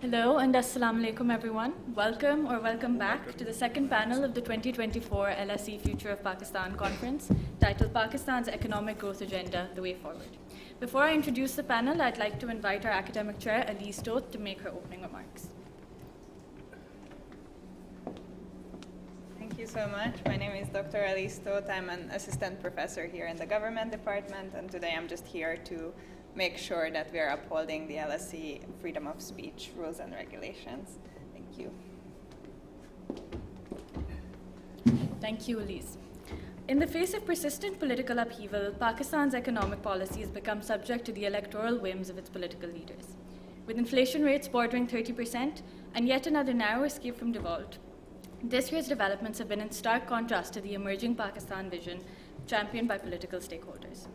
Hello and assalamu alaikum everyone. Welcome back to the second panel of the 2024 LSE Future of Pakistan conference titled Pakistan's Economic Growth Agenda, The Way Forward. Before I introduce the panel, I'd like to invite our academic chair, Elise Toth, to make her opening remarks. Thank you so much. My name is Dr. Elise Toth. I'm an assistant professor here in the government department, and today I'm just here to make sure that we are upholding the LSE freedom of speech rules and regulations. Thank you. Thank you, Elise. In the face of persistent political upheaval, Pakistan's economic policies become subject to the electoral whims of its political leaders. With inflation rates bordering 30% and yet another narrow escape from default, this year's developments have been in stark contrast to the emerging Pakistan vision championed by political stakeholders.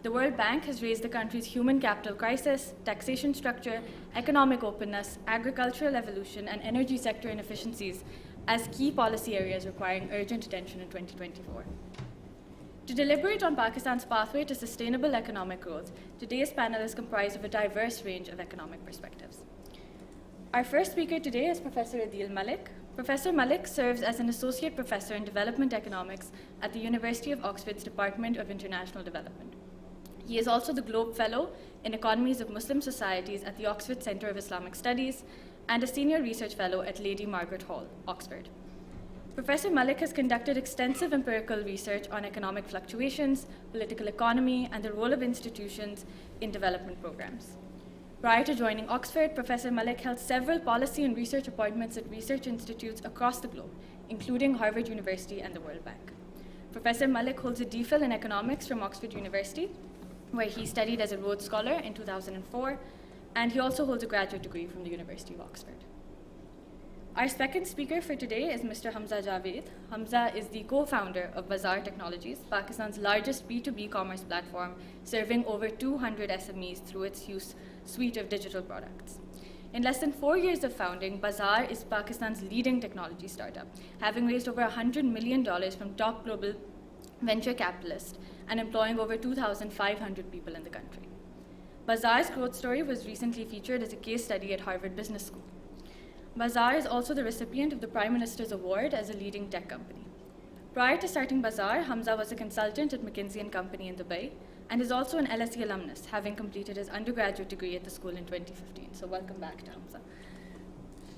The World Bank has raised the country's human capital crisis, taxation structure, economic openness, agricultural evolution, and energy sector inefficiencies as key policy areas requiring urgent attention in 2024. To deliberate on Pakistan's pathway to sustainable economic growth, today's panel is comprised of a diverse range of economic perspectives. Our first speaker today is Professor Adeel Malik. Professor Malik serves as an associate professor in development economics at the University of Oxford's Department of International Development. He is also the Globe Fellow in Economies of Muslim Societies at the Oxford Centre of Islamic Studies and a Senior Research Fellow at Lady Margaret Hall, Oxford. Professor Malik has conducted extensive empirical research on economic fluctuations, political economy, and the role of institutions in development programs. Prior to joining Oxford, Professor Malik held several policy and research appointments at research institutes across the globe, including Harvard University and the World Bank. Professor Malik holds a DPhil in economics from Oxford University, where he studied as a Rhodes Scholar in 2004, and he also holds a graduate degree from the University of Oxford. Our second speaker for today is Mr. Hamza Jawaid. Hamza is the co-founder of Bazaar Technologies, Pakistan's largest B2B commerce platform, serving over 200 SMEs through its suite of digital products. In less than 4 years of founding, Bazaar is Pakistan's leading technology startup, having raised over $100 million from top global venture capitalists and employing over 2,500 people in the country. Bazaar's growth story was recently featured as a case study at Harvard Business School. Bazaar is also the recipient of the Prime Minister's Award as a leading tech company. Prior to starting Bazaar, Hamza was a consultant at McKinsey & Company in Dubai and is also an LSE alumnus, having completed his undergraduate degree at the school in 2015. So welcome back to Hamza.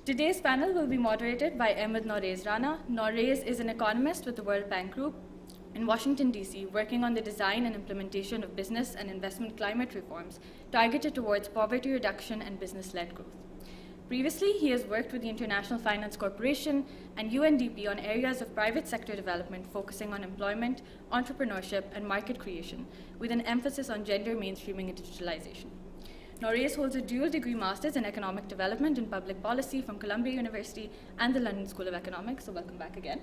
Today's panel will be moderated by Ahmed Nauraiz Rana. Nauraiz is an economist with the World Bank Group in Washington, D.C., working on the design and implementation of business and investment climate reforms targeted towards poverty reduction and business-led growth. Previously, he has worked with the International Finance Corporation and UNDP on areas of private sector development focusing on employment, entrepreneurship, and market creation, with an emphasis on gender mainstreaming and digitalization. Nauraiz holds a dual degree master's in economic development and public policy from Columbia University and the London School of Economics, so welcome back again.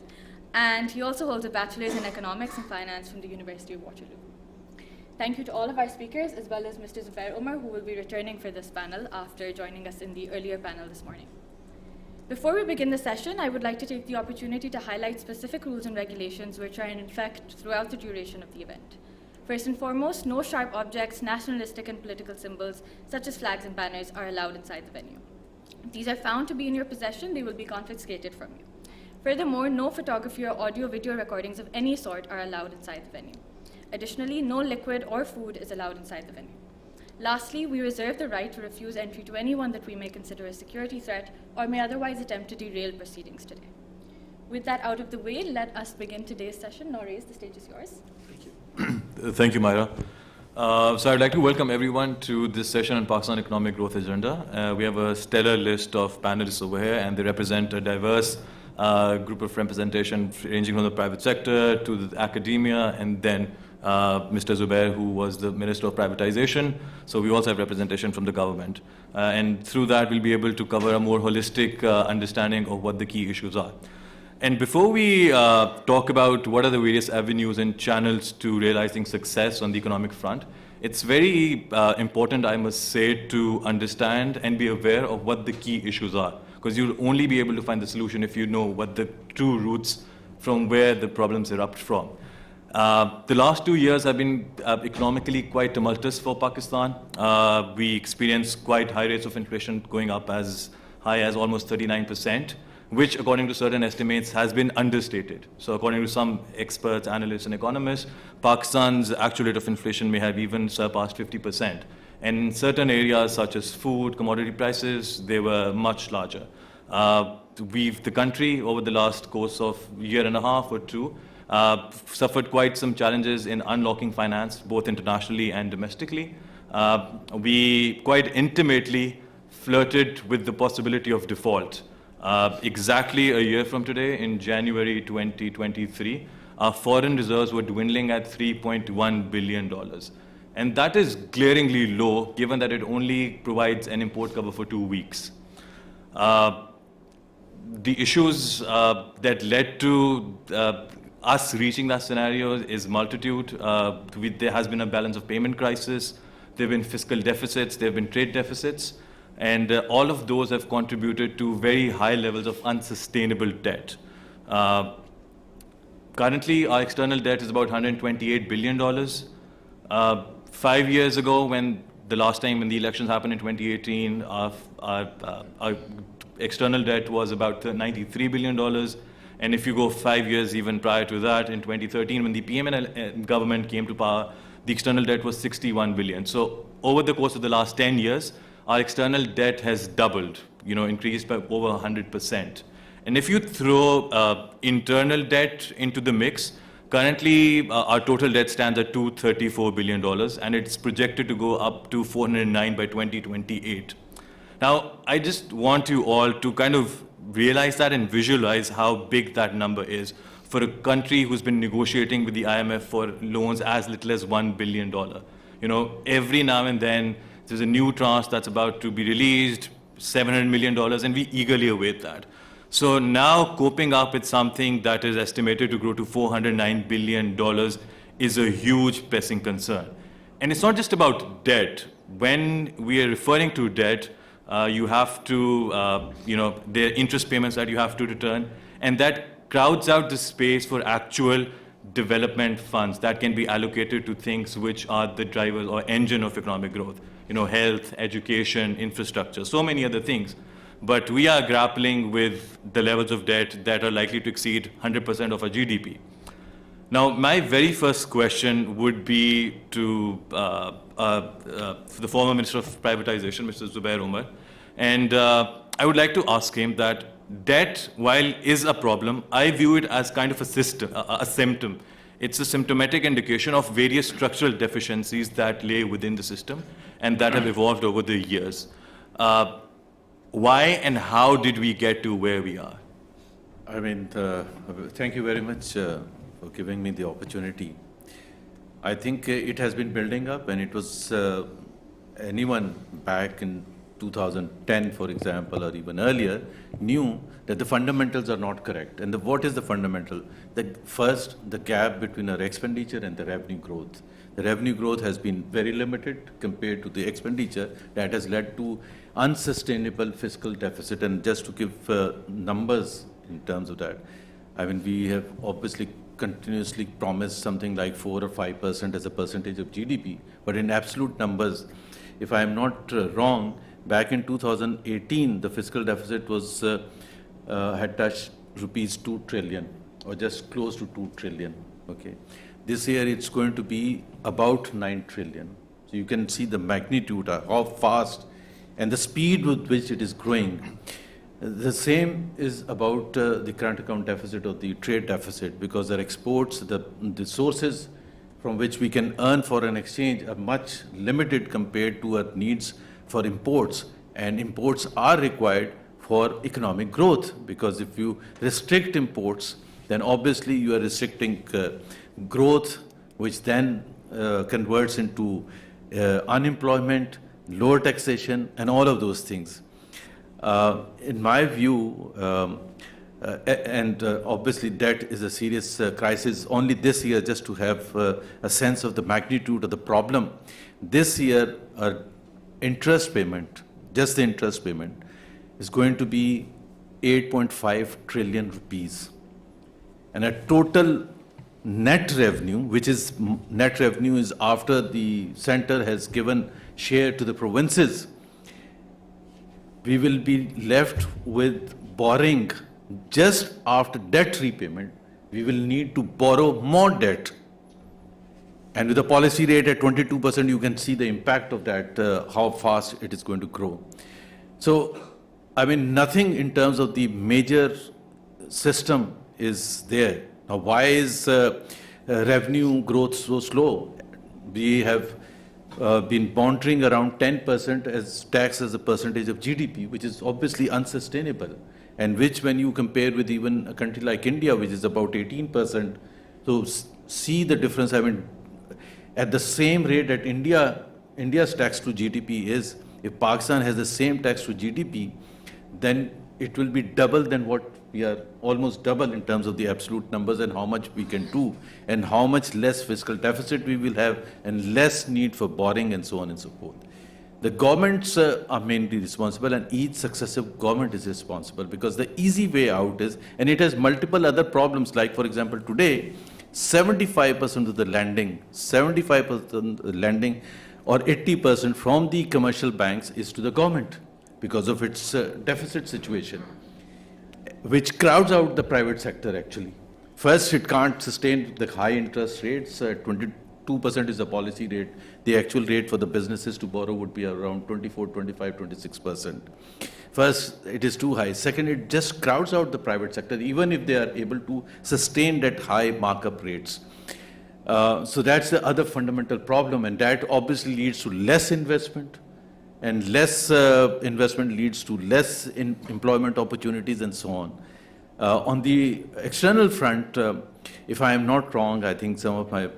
And he also holds a bachelor's in economics and finance from the University of Waterloo. Thank you to all of our speakers, as well as Mr. Zubair Umar, who will be returning for this panel after joining us in the earlier panel this morning. Before we begin the session, I would like to take the opportunity to highlight specific rules and regulations which are in effect throughout the duration of the event. First and foremost, no sharp objects, nationalistic and political symbols, such as flags and banners, are allowed inside the venue. If these are found to be in your possession, they will be confiscated from you. Furthermore, no photography or audio-video recordings of any sort are allowed inside the venue. Additionally, no liquid or food is allowed inside the venue. Lastly, we reserve the right to refuse entry to anyone that we may consider a security threat or may otherwise attempt to derail proceedings today. With that out of the way, let us begin today's session. Nauraiz, the stage is yours. Thank you. Thank you, Myra. So I'd like to welcome everyone to this session on Pakistan Economic Growth Agenda. We have a stellar list of panelists over here, and they represent a diverse group of representation ranging from the private sector to the academia, and then Mr. Zubair, who was the Minister of Privatization. So we also have representation from the government. And through that, we'll be able to cover a more holistic understanding of what the key issues are. And before we talk about what are the various avenues and channels to realizing success on the economic front, it's very important, I must say, to understand and be aware of what the key issues are, because you'll only be able to find the solution if you know what the true roots from where the problems erupt from. The last 2 years have been economically quite tumultuous for Pakistan. We experienced quite high rates of inflation going up as high as almost 39%, which according to certain estimates has been understated. So according to some experts, analysts and economists, Pakistan's actual rate of inflation may have even surpassed 50%. And in certain areas such as food, commodity prices, they were much larger. The country over the last course of year and a half or two suffered quite some challenges in unlocking finance, both internationally and domestically. We quite intimately flirted with the possibility of default. Exactly a year from today, in January 2023, our foreign reserves were dwindling at $3.1 billion. And that is glaringly low, given that it only provides an import cover for 2 weeks. The issues that led to us reaching that scenario is multitude. There has been a balance of payment crisis. There have been fiscal deficits. There have been trade deficits. And all of those have contributed to very high levels of unsustainable debt. Currently, our external debt is about $128 billion. 5 years ago, when the last time when the elections happened in 2018, our external debt was about $93 billion. And if you go 5 years even prior to that, in 2013, when the PMN government came to power, the external debt was $61 billion. So over the course of the last 10 years, our external debt has doubled, increased by over 100%. And if you throw internal debt into the mix, currently our total debt stands at $234 billion, and it's projected to go up to $409 by 2028. Now, I just want you all to kind of realize that and visualize how big that number is for a country who's been negotiating with the IMF for loans as little as $1 billion. Every now and then, there's a new tranche that's about to be released, $700 million, and we eagerly await that. So now coping up with something that is estimated to grow to $409 billion is a huge pressing concern. And it's not just about debt. When we are referring to debt, you have to, there are interest payments that you have to return, and that crowds out the space for actual development funds that can be allocated to things which are the drivers or engine of economic growth. Health, education, infrastructure, so many other things. But we are grappling with the levels of debt that are likely to exceed 100% of our GDP. Now, my very first question would be to the former Minister of Privatization, Mr. Zubair Umar. And I would like to ask him that debt, while is a problem, I view it as kind of a symptom. It's a symptomatic indication of various structural deficiencies that lay within the system and that have evolved over the years. Why and how did we get to where we are? Thank you very much for giving me the opportunity. I think it has been building up, and it was anyone back in 2010, for example, or even earlier, knew that the fundamentals are not correct. And what is the fundamental? First, the gap between our expenditure and the revenue growth. The revenue growth has been very limited compared to the expenditure. That has led to unsustainable fiscal deficit. And just to give numbers in terms of that, we have obviously continuously promised something like 4 or 5% as a percentage of GDP. But in absolute numbers, if I am not wrong, back in 2018, the fiscal deficit was had touched rupees 2 trillion, or just close to 2 trillion. Okay, this year it's going to be about 9 trillion. So you can see the magnitude, how fast, and the speed with which it is growing. The same is about the current account deficit or the trade deficit, because our exports, the sources from which we can earn foreign exchange are much limited compared to our needs for imports, and imports are required for economic growth, because if you restrict imports, then obviously you are restricting growth, which then converts into unemployment, lower taxation, and all of those things. In my view, obviously debt is a serious crisis. Only this year, just to have a sense of the magnitude of the problem, this year our interest payment, just the interest payment, is going to be 8.5 trillion rupees. And a total net revenue, which is net revenue is after the center has given share to the provinces, we will be left with borrowing just after debt repayment. We will need to borrow more debt. And with the policy rate at 22%, you can see the impact of that, how fast it is going to grow. So, I mean, nothing in terms of the major system is there. Now, why is revenue growth so slow? We have been monitoring around 10% as tax as a percentage of GDP, which is obviously unsustainable, and which, when you compare with even a country like India, which is about 18%, so see the difference. I mean, at the same rate that India's tax to GDP is, if Pakistan has the same tax to GDP, then it will be double than what we are, almost double in terms of the absolute numbers and how much we can do and how much less fiscal deficit we will have and less need for borrowing and so on and so forth. The governments are mainly responsible, and each successive government is responsible, because the easy way out is, and it has multiple other problems, like for example today, 75% of the lending, 75% of the lending or 80% from the commercial banks is to the government because of its deficit situation, which crowds out the private sector actually. First, it can't sustain the high interest rates. 22% is the policy rate. The actual rate for the businesses to borrow would be around 24, 25, 26%. First, it is too high. Second, it just crowds out the private sector, even if they are able to sustain that high markup rates. So that's the other fundamental problem, and that obviously leads to less investment, and less investment leads to less employment opportunities and so on. On the external front, if I am not wrong, I think some of my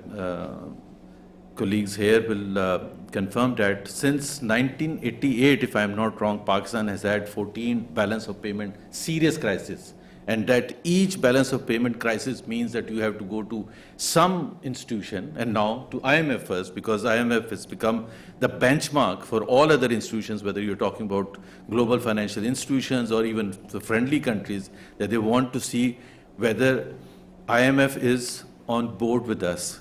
colleagues here will confirm that since 1988, if I am not wrong, Pakistan has had 14 balance of payment serious crises. And that each balance of payment crisis means that you have to go to some institution, and now to IMF first, because IMF has become the benchmark for all other institutions, whether you're talking about global financial institutions or even the friendly countries, that they want to see whether IMF is on board with us.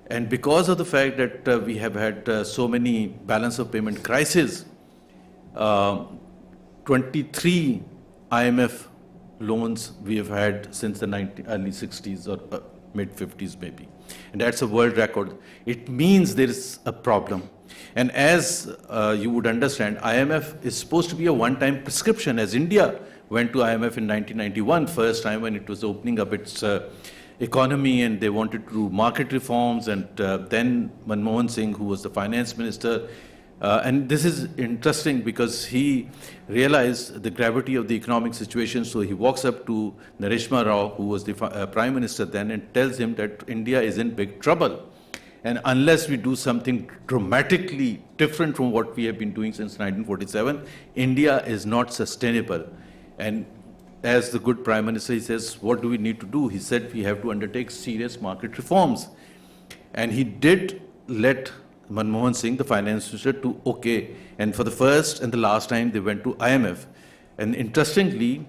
And because of the fact that we have had so many balance of payment crises, 23 IMF loans we have had since the early 60s or mid 50s maybe. And that's a world record. It means there is a problem. And as you would understand, IMF is supposed to be a one-time prescription, as India went to IMF in 1991, first time when it was opening up its economy and they wanted to do market reforms, and then Manmohan Singh, who was the finance minister, and this is interesting because he realized the gravity of the economic situation, so he walks up to Nareshma Rao, who was the Prime Minister then, and tells him that India is in big trouble. And unless we do something dramatically different from what we have been doing since 1947, India is not sustainable. And as the good Prime Minister, he says, what do we need to do? He said, we have to undertake serious market reforms. And he did let Manmohan Singh, the finance minister, to okay. And for the first and the last time, they went to IMF. And interestingly,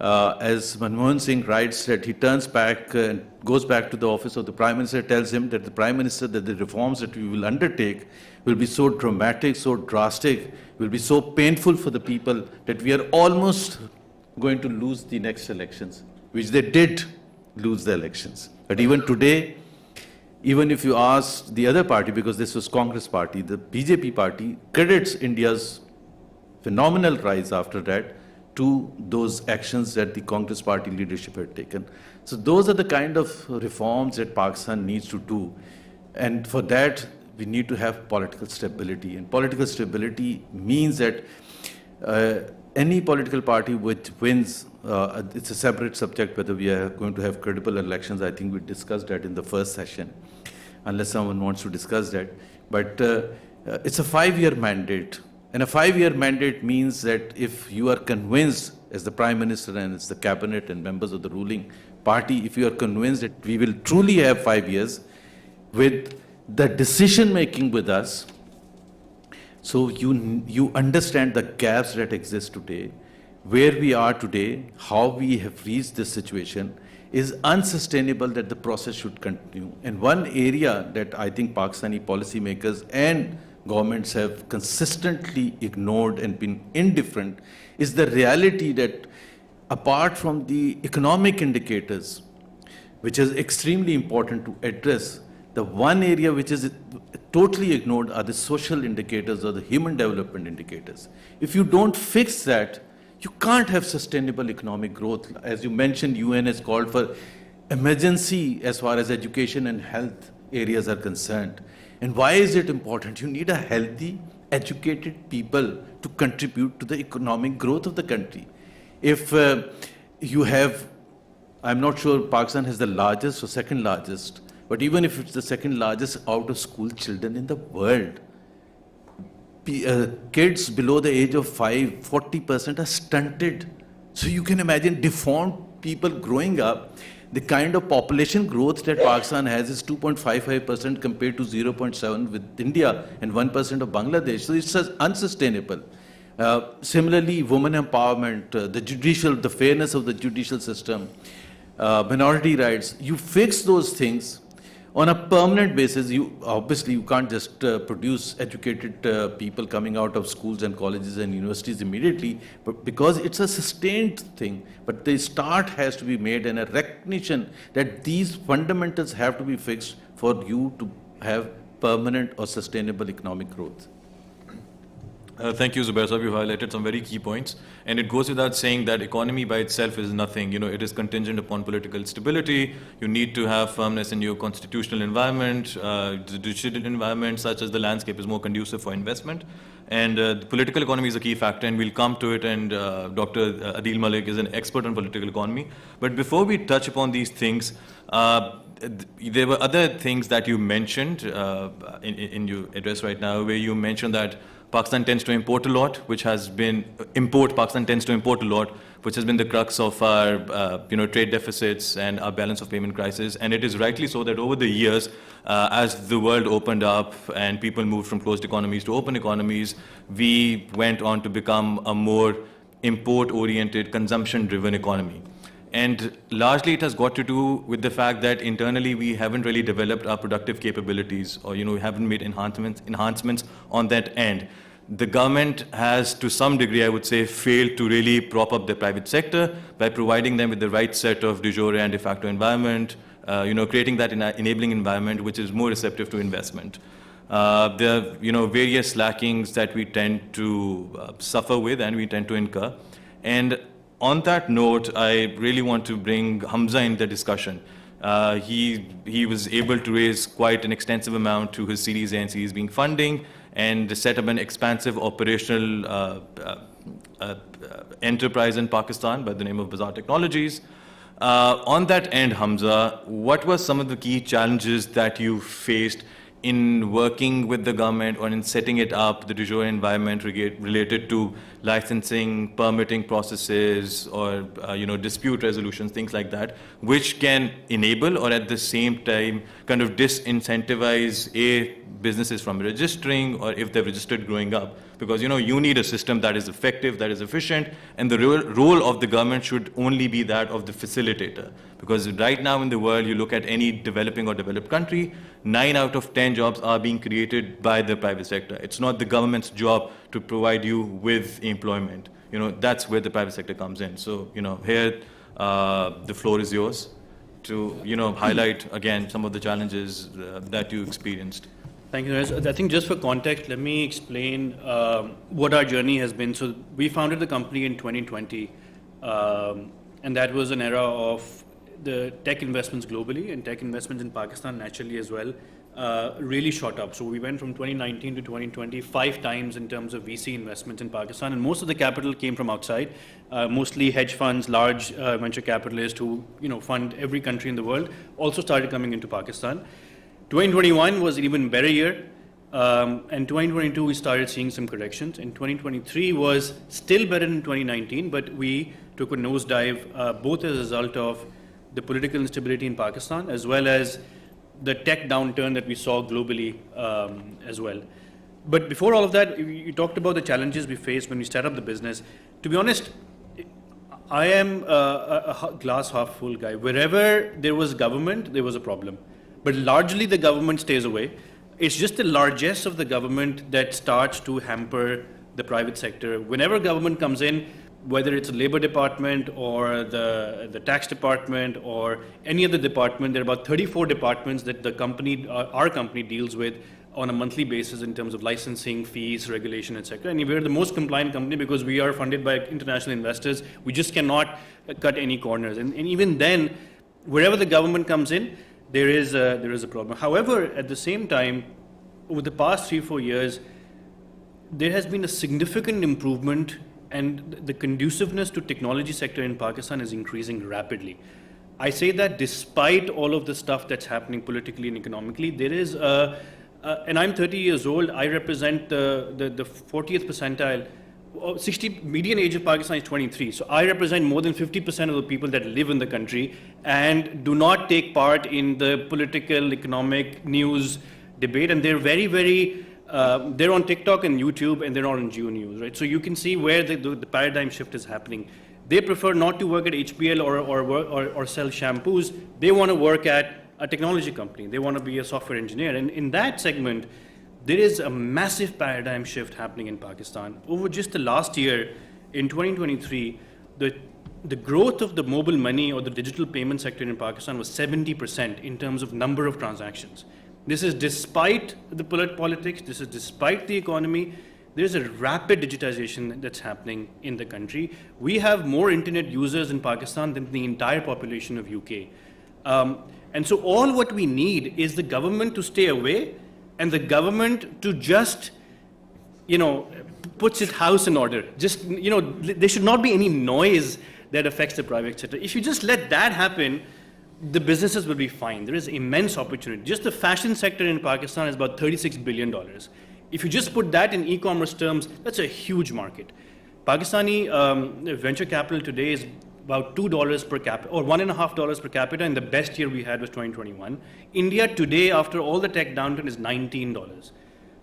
as Manmohan Singh writes, that he turns back and goes back to the office of the Prime Minister, tells him that the Prime Minister, that the reforms that we will undertake will be so dramatic, so drastic, will be so painful for the people that we are almost going to lose the next elections, which they did lose the elections. But even today, even if you ask the other party, because this was Congress party, the BJP party credits India's phenomenal rise after that to those actions that the Congress party leadership had taken. So those are the kind of reforms that Pakistan needs to do. And for that, we need to have political stability. And political stability means that any political party which wins, it's a separate subject whether we are going to have credible elections. I think we discussed that in the first session, unless someone wants to discuss that. But it's a 5-year mandate. And a 5-year mandate means that if you are convinced, as the Prime Minister and as the Cabinet and members of the ruling party, if you are convinced that we will truly have 5 years with the decision making with us, so you understand the gaps that exist today, where we are today, how we have reached this situation, is unsustainable, that the process should continue. And one area that I think Pakistani policymakers and governments have consistently ignored and been indifferent is the reality that apart from the economic indicators, which is extremely important to address, the one area which is totally ignored are the social indicators or the human development indicators. If you don't fix that, you can't have sustainable economic growth. As you mentioned, UN has called for emergency as far as education and health areas are concerned. And why is it important? You need a healthy, educated people to contribute to the economic growth of the country. If you have, I'm not sure Pakistan has the largest or second largest, but even if it's the second largest out of school children in the world, kids below the age of 5, 40% are stunted. So you can imagine deformed people growing up. The kind of population growth that Pakistan has is 2.55% compared to 0.7 with India and 1% of Bangladesh. So it's unsustainable. Similarly, women empowerment, the fairness of the judicial system, minority rights, you fix those things on a permanent basis. Obviously you can't just produce educated people coming out of schools and colleges and universities immediately, but because it's a sustained thing. But the start has to be made and a recognition that these fundamentals have to be fixed for you to have permanent or sustainable economic growth. Thank you, Zubair Sahab. You highlighted some very key points. And it goes without saying that economy by itself is nothing. It is contingent upon political stability. You need to have firmness in your constitutional environment. The digital environment, such as the landscape, is more conducive for investment. And the political economy is a key factor, and we'll come to it. And Dr. Adeel Malik is an expert on political economy. But before we touch upon these things, there were other things that you mentioned in your address right now, where you mentioned that Pakistan tends to import a lot, Pakistan tends to import a lot, which has been the crux of our trade deficits and our balance of payment crisis. And it is rightly so that over the years, as the world opened up and people moved from closed economies to open economies, we went on to become a more import-oriented, consumption-driven economy. And largely it has got to do with the fact that internally we haven't really developed our productive capabilities, or we haven't made enhancements on that end. The government has, to some degree, I would say, failed to really prop up the private sector by providing them with the right set of de jure and de facto environment, creating that enabling environment which is more receptive to investment. There are various lackings that we tend to suffer with and we tend to incur. And on that note, I really want to bring Hamza in the discussion. He was able to raise quite an extensive amount to his Series A and Series B funding and set up an expansive operational enterprise in Pakistan by the name of Bazaar Technologies. On that end, Hamza, what were some of the key challenges that you faced in working with the government or in setting it up, the de jure environment related to licensing, permitting processes, or dispute resolutions, things like that, which can enable or at the same time kind of disincentivize businesses from registering, or if they've registered, growing up? Because you need a system that is effective, that is efficient, and the role of the government should only be that of the facilitator. Because right now in the world, you look at any developing or developed country, 9 out of 10 jobs are being created by the private sector. It's not the government's job to provide you with employment. That's where the private sector comes in. So, here the floor is yours to, highlight again some of the challenges that you experienced. Thank you, Nauraiz. I think just for context, let me explain what our journey has been. So we founded the company in 2020, and that was an era of the tech investments globally, and tech investments in Pakistan naturally as well, really shot up. So we went from 2019 to 2020, 5 times in terms of VC investments in Pakistan, and most of the capital came from outside, mostly hedge funds, large venture capitalists who fund every country in the world, also started coming into Pakistan. 2021 was an even better year, and 2022 we started seeing some corrections. And 2023 was still better than 2019, but we took a nosedive both as a result of the political instability in Pakistan as well as the tech downturn that we saw globally as well. But before all of that, you talked about the challenges we faced when we started up the business. To be honest, I am a glass half full guy. Wherever there was government, there was a problem. But largely the government stays away. It's just the largesse of the government that starts to hamper the private sector. Whenever government comes in, whether it's a labor department or the tax department or any other department, there are about 34 departments that the company, our company deals with on a monthly basis in terms of licensing, fees, regulation, etc. And we're the most compliant company because we are funded by international investors. We just cannot cut any corners. And even then, wherever the government comes in, there is a problem. However, at the same time, over the past 3-4 years, there has been a significant improvement, and the conduciveness to technology sector in Pakistan is increasing rapidly. I say that despite all of the stuff that's happening politically and economically, there is and I'm 30 years old, I represent the 40th percentile. 60 median age of Pakistan is 23. So I represent more than 50% of the people that live in the country and do not take part in the political, economic, news debate. And they're very, very, they're on TikTok and YouTube, and they're not on Geo News, right? So you can see where the paradigm shift is happening. They prefer not to work at HPL or sell shampoos. They want to work at a technology company. They want to be a software engineer. And in that segment, there is a massive paradigm shift happening in Pakistan. Over just the last year, in 2023, the growth of the mobile money or the digital payment sector in Pakistan was 70% in terms of number of transactions. This is despite the politics, this is despite the economy. There's a rapid digitization that's happening in the country. We have more internet users in Pakistan than the entire population of UK. And so all what we need is the government to stay away and the government to just, puts its house in order. Just, there should not be any noise that affects the private sector. If you just let that happen, the businesses will be fine. There is immense opportunity. Just the fashion sector in Pakistan is about $36 billion. If you just put that in e-commerce terms, that's a huge market. Pakistani venture capital today is about $2 per capita, or $1.50 per capita, and the best year we had was 2021. India today, after all the tech downturn, is $19.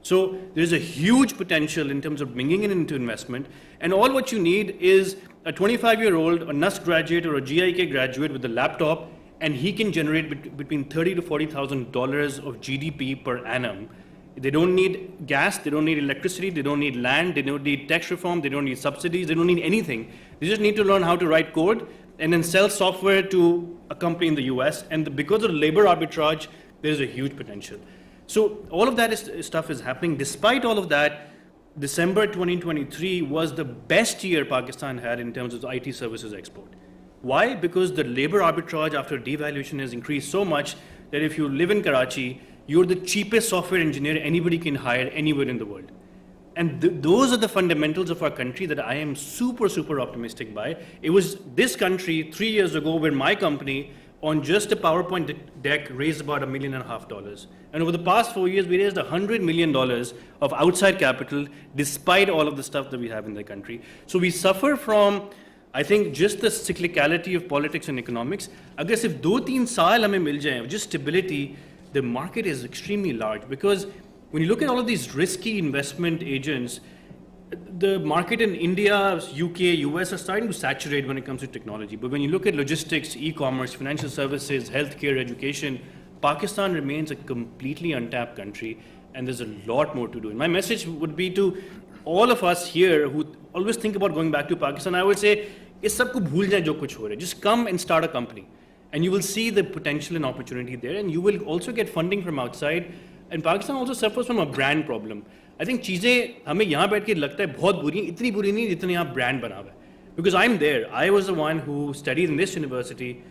So there's a huge potential in terms of bringing it into investment, and all what you need is a 25-year-old, a NUS graduate or a GIK graduate with a laptop, and he can generate between $30,000 to $40,000 of GDP per annum. They don't need gas, they don't need electricity, they don't need land, they don't need tax reform, they don't need subsidies, they don't need anything. They just need to learn how to write code and then sell software to a company in the US. And because of labor arbitrage, there's a huge potential. So all of that stuff is happening. Despite all of that, December 2023 was the best year Pakistan had in terms of IT services export. Why? Because the labor arbitrage after devaluation has increased so much that if you live in Karachi, you're the cheapest software engineer anybody can hire anywhere in the world. And those are the fundamentals of our country that I am super, super optimistic by. It was this country 3 years ago where my company, on just a PowerPoint deck, raised about $1.5 million. And over the past 4 years, we raised $100 million of outside capital, despite all of the stuff that we have in the country. So we suffer from, I think, just the cyclicality of politics and economics. Agar sirf 2-3 saal hame mil jaye, just stability, the market is extremely large, because when you look at all of these risky investment agents, the market in India, UK, US are starting to saturate when it comes to technology. But when you look at logistics, e-commerce, financial services, healthcare, education, Pakistan remains a completely untapped country, and there's a lot more to do. And my message would be to all of us here who always think about going back to Pakistan, I would say, is sabko bhool jaye jo kuch ho raha hai. Just come and start a company. And you will see the potential and opportunity there, and you will also get funding from outside. And Pakistan also suffers from a brand problem. I think चीज़ें हमें यहाँ बैठ के लगता है बहुत बुरी, इतनी बुरी नहीं जितनी यहाँ brand बना हुआ है. Because I'm there. I was the one who studied in this university,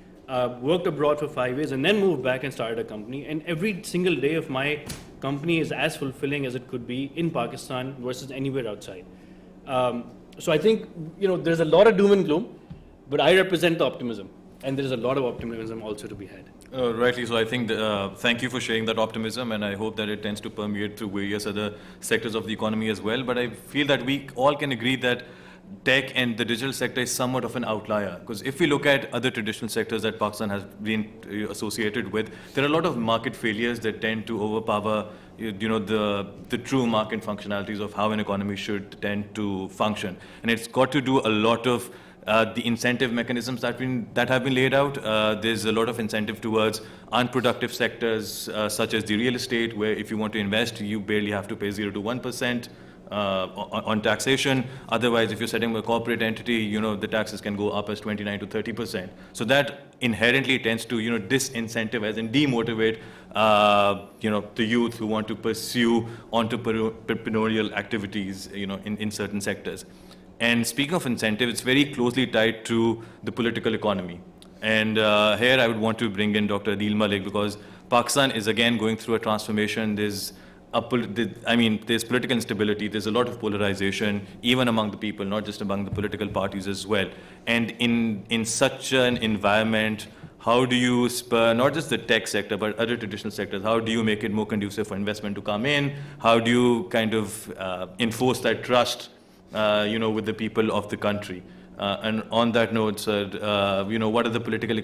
worked abroad for 5 years, and then moved back and started a company. And every single day of my company is as fulfilling as it could be in Pakistan versus anywhere outside. So I think there's a lot of doom and gloom, but I represent the optimism. And there is a lot of optimism also to be had. Rightly so. I think thank you for sharing that optimism, and I hope that it tends to permeate through various other sectors of the economy as well. But I feel that we all can agree that tech and the digital sector is somewhat of an outlier, because if we look at other traditional sectors that Pakistan has been associated with, there are a lot of market failures that tend to overpower the true market functionalities of how an economy should tend to function. And it's got to do a lot of the incentive mechanisms that have been laid out. There's a lot of incentive towards unproductive sectors such as the real estate, where if you want to invest, you barely have to pay 0 to 1% on taxation. Otherwise, if you're setting up a corporate entity, the taxes can go up as 29 to 30%. So that inherently tends to, disincentivize and demotivate, the youth who want to pursue entrepreneurial activities, in certain sectors. And speaking of incentive, it's very closely tied to the political economy. And here I would want to bring in Dr. Adeel Malik, because Pakistan is again going through a transformation. There's political instability. There's a lot of polarization, even among the people, not just among the political parties as well. And in such an environment, how do you spur not just the tech sector, but other traditional sectors? How do you make it more conducive for investment to come in? How do you kind of enforce that trust, with the people of the country? And on that note, sir, what are the political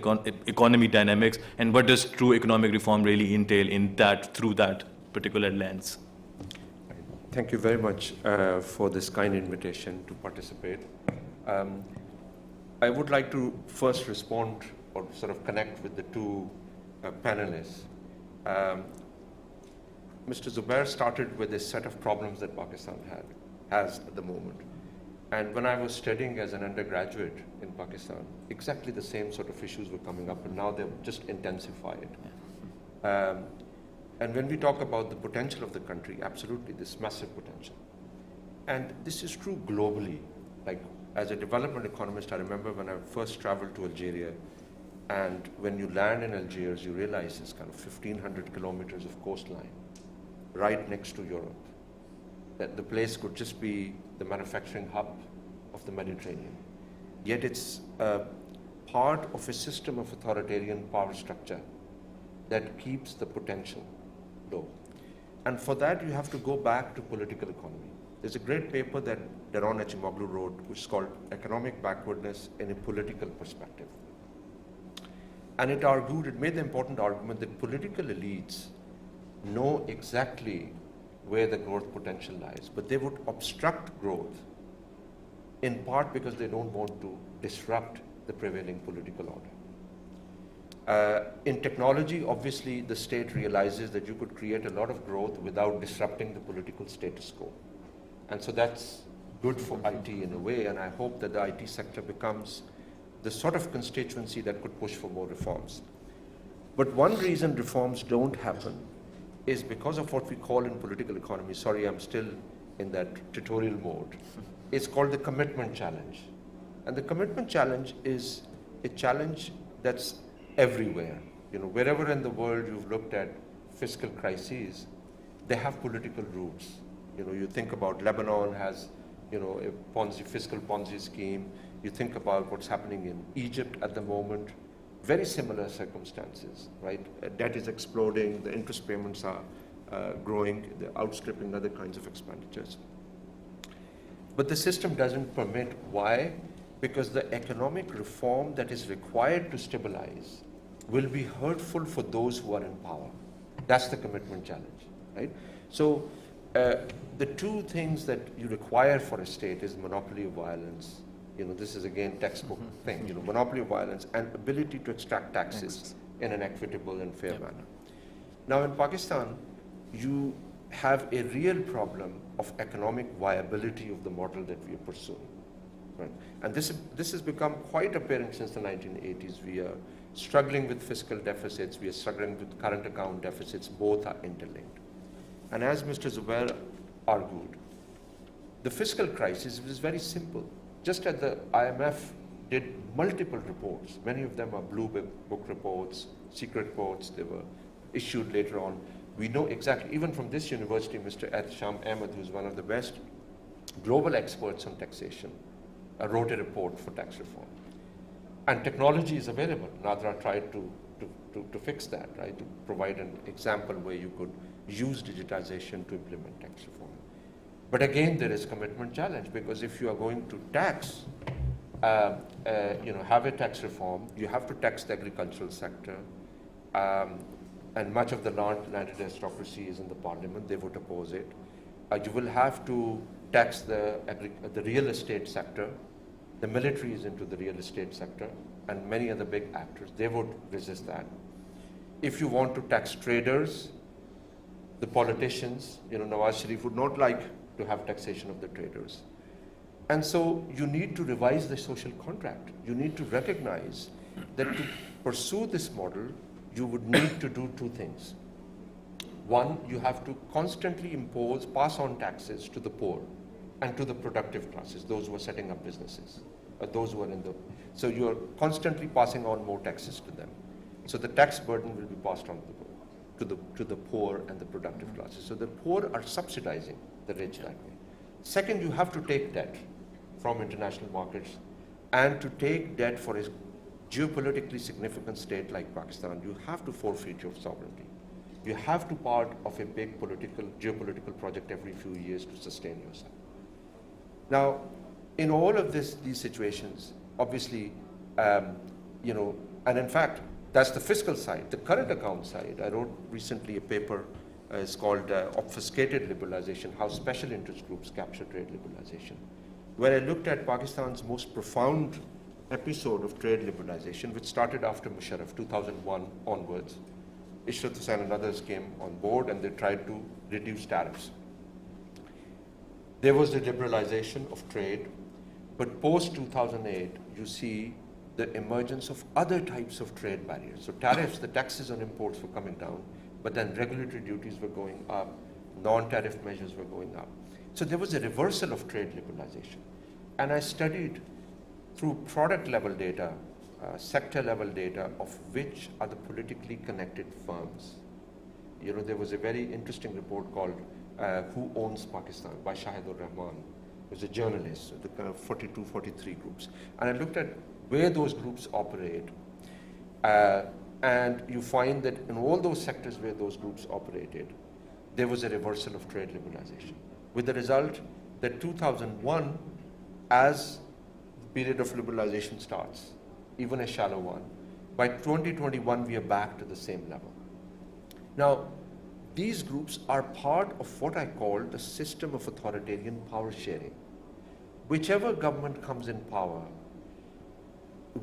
economy dynamics, and what does true economic reform really entail through that particular lens? Thank you very much for this kind invitation to participate. I would like to first respond or sort of connect with the two panelists. Mr. Zubair started with a set of problems that Pakistan has at the moment. And when I was studying as an undergraduate in Pakistan, exactly the same sort of issues were coming up, and now they've just intensified. And when we talk about the potential of the country, absolutely, this massive potential. And this is true globally. Like, as a development economist, I remember when I first traveled to Algeria, and when you land in Algiers, you realize it's kind of 1,500 kilometers of coastline right next to Europe. That the place could just be the manufacturing hub of the Mediterranean. Yet it's part of a system of authoritarian power structure that keeps the potential low. And for that, you have to go back to political economy. There's a great paper that Daron Acemoglu wrote, which is called Economic Backwardness in a Political Perspective. And it made the important argument that political elites know exactly where the growth potential lies, but they would obstruct growth in part because they don't want to disrupt the prevailing political order. In technology, obviously, the state realizes that you could create a lot of growth without disrupting the political status quo. And so that's good for IT in a way, and I hope that the IT sector becomes the sort of constituency that could push for more reforms. But one reason reforms don't happen is because of what we call in political economy, sorry, I'm still in that tutorial mode, it's called the commitment challenge. And the commitment challenge is a challenge that's everywhere. Wherever in the world you've looked at fiscal crises, they have political roots. You think about Lebanon has, a fiscal Ponzi scheme. You think about what's happening in Egypt at the moment. Very similar circumstances, right? Debt is exploding, the interest payments are growing, they're outstripping other kinds of expenditures. But the system doesn't permit. Why? Because the economic reform that is required to stabilize will be hurtful for those who are in power. That's the commitment challenge, right? So the two things that you require for a state is monopoly of violence. This is again textbook thing, monopoly of violence and ability to extract taxes in an equitable and fair manner. Now in Pakistan, you have a real problem of economic viability of the model that we are pursuing. Right? And this has become quite apparent since the 1980s. We are struggling with fiscal deficits, we are struggling with current account deficits, both are interlinked. And as Mr. Zubair argued, the fiscal crisis was very simple. Just as the IMF did multiple reports, many of them are blue book reports, secret reports, they were issued later on. We know exactly, even from this university, Mr. Sham Ahmed, who's one of the best global experts on taxation, wrote a report for tax reform. And technology is available. Nadra tried to fix that, right? To provide an example where you could use digitization to implement tax reform. But again, there is commitment challenge, because if you are going to tax, have a tax reform, you have to tax the agricultural sector, and much of the landed aristocracy is in the parliament, they would oppose it. You will have to tax the real estate sector. the military is into the real estate sector, and many other big actors, they would resist that. If you want to tax traders, the politicians, Nawaz Sharif would not like to have taxation of the traders. And so you need to revise the social contract. You need to recognize that to pursue this model, you would need to do two things. One, you have to constantly pass on taxes to the poor and to the productive classes, those who are setting up businesses, or those who are so you're constantly passing on more taxes to them. So the tax burden will be passed on to the poor and the productive classes. So the poor are subsidizing the rich that way. Second, you have to take debt from international markets, and to take debt for a geopolitically significant state like Pakistan, you have to forfeit your sovereignty. You have to part of a big geopolitical project every few years to sustain yourself. Now, in all of these situations, obviously, and in fact, that's the fiscal side. The current account side, I wrote recently a paper, it's called Obfuscated Liberalization, How Special Interest Groups Capture Trade Liberalization, where I looked at Pakistan's most profound episode of trade liberalization, which started after Musharraf, 2001 onwards. Ishrat Hussain and others came on board, and they tried to reduce tariffs. There was the liberalization of trade, but post-2008, you see the emergence of other types of trade barriers. So tariffs, the taxes on imports were coming down, but then regulatory duties were going up, non-tariff measures were going up. So there was a reversal of trade liberalization. And I studied through product-level data, sector-level data, of which are the politically connected firms. There was a very interesting report called Who Owns Pakistan by Shahid Rahman. He was a journalist, the kind of 42, 43 groups. And I looked at where those groups operate, and you find that in all those sectors where those groups operated, there was a reversal of trade liberalization, with the result that 2001, as the period of liberalization starts, even a shallow one, by 2021 we are back to the same level. Now, these groups are part of what I call the system of authoritarian power sharing. Whichever government comes in power,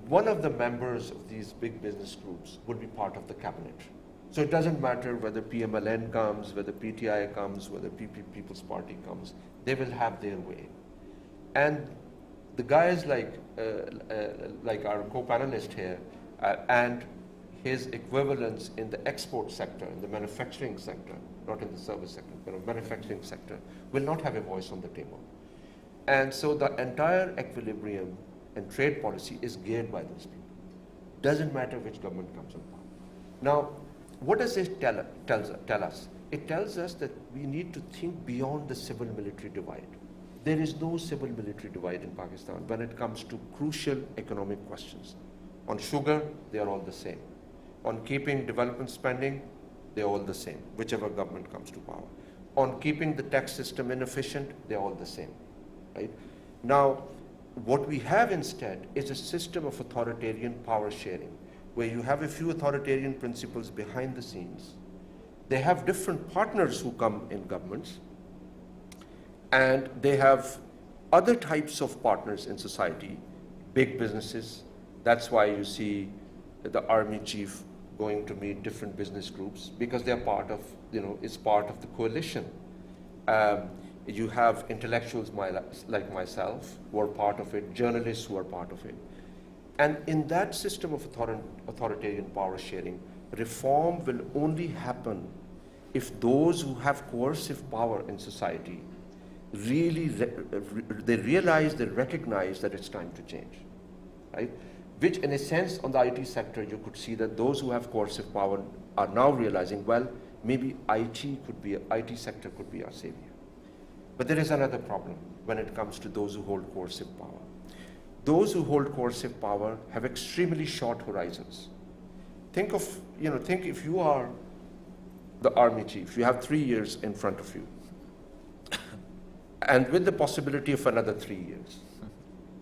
one of the members of these big business groups will be part of the cabinet. So it doesn't matter whether PMLN comes, whether PTI comes, whether People's Party comes, they will have their way. And the guys like our co-panelist here and his equivalents in the export sector, in the manufacturing sector, not in the service sector, but in the manufacturing sector, will not have a voice on the table. And so the entire equilibrium and trade policy is geared by those people. Doesn't matter which government comes on power. Now, what does this tell us? It tells us that we need to think beyond the civil-military divide. There is no civil-military divide in Pakistan when it comes to crucial economic questions. On sugar, they are all the same. On keeping development spending, they're all the same, whichever government comes to power. On keeping the tax system inefficient, they're all the same, right? Now, what we have instead is a system of authoritarian power sharing, where you have a few authoritarian principles behind the scenes. They have different partners who come in governments, and they have other types of partners in society, big businesses. That's why you see the army chief going to meet different business groups, because they're part of, it's part of the coalition. You have intellectuals like myself who are part of it, journalists who are part of it. And in that system of authoritarian power sharing, reform will only happen if those who have coercive power in society really they realize, they recognize that it's time to change, right? Which in a sense on the IT sector, you could see that those who have coercive power are now realizing, well, maybe IT sector could be our savior. But there is another problem when it comes to those who hold coercive power. Those who hold coercive power have extremely short horizons. Think if you are the army chief, you have 3 years in front of you, and with the possibility of another 3 years.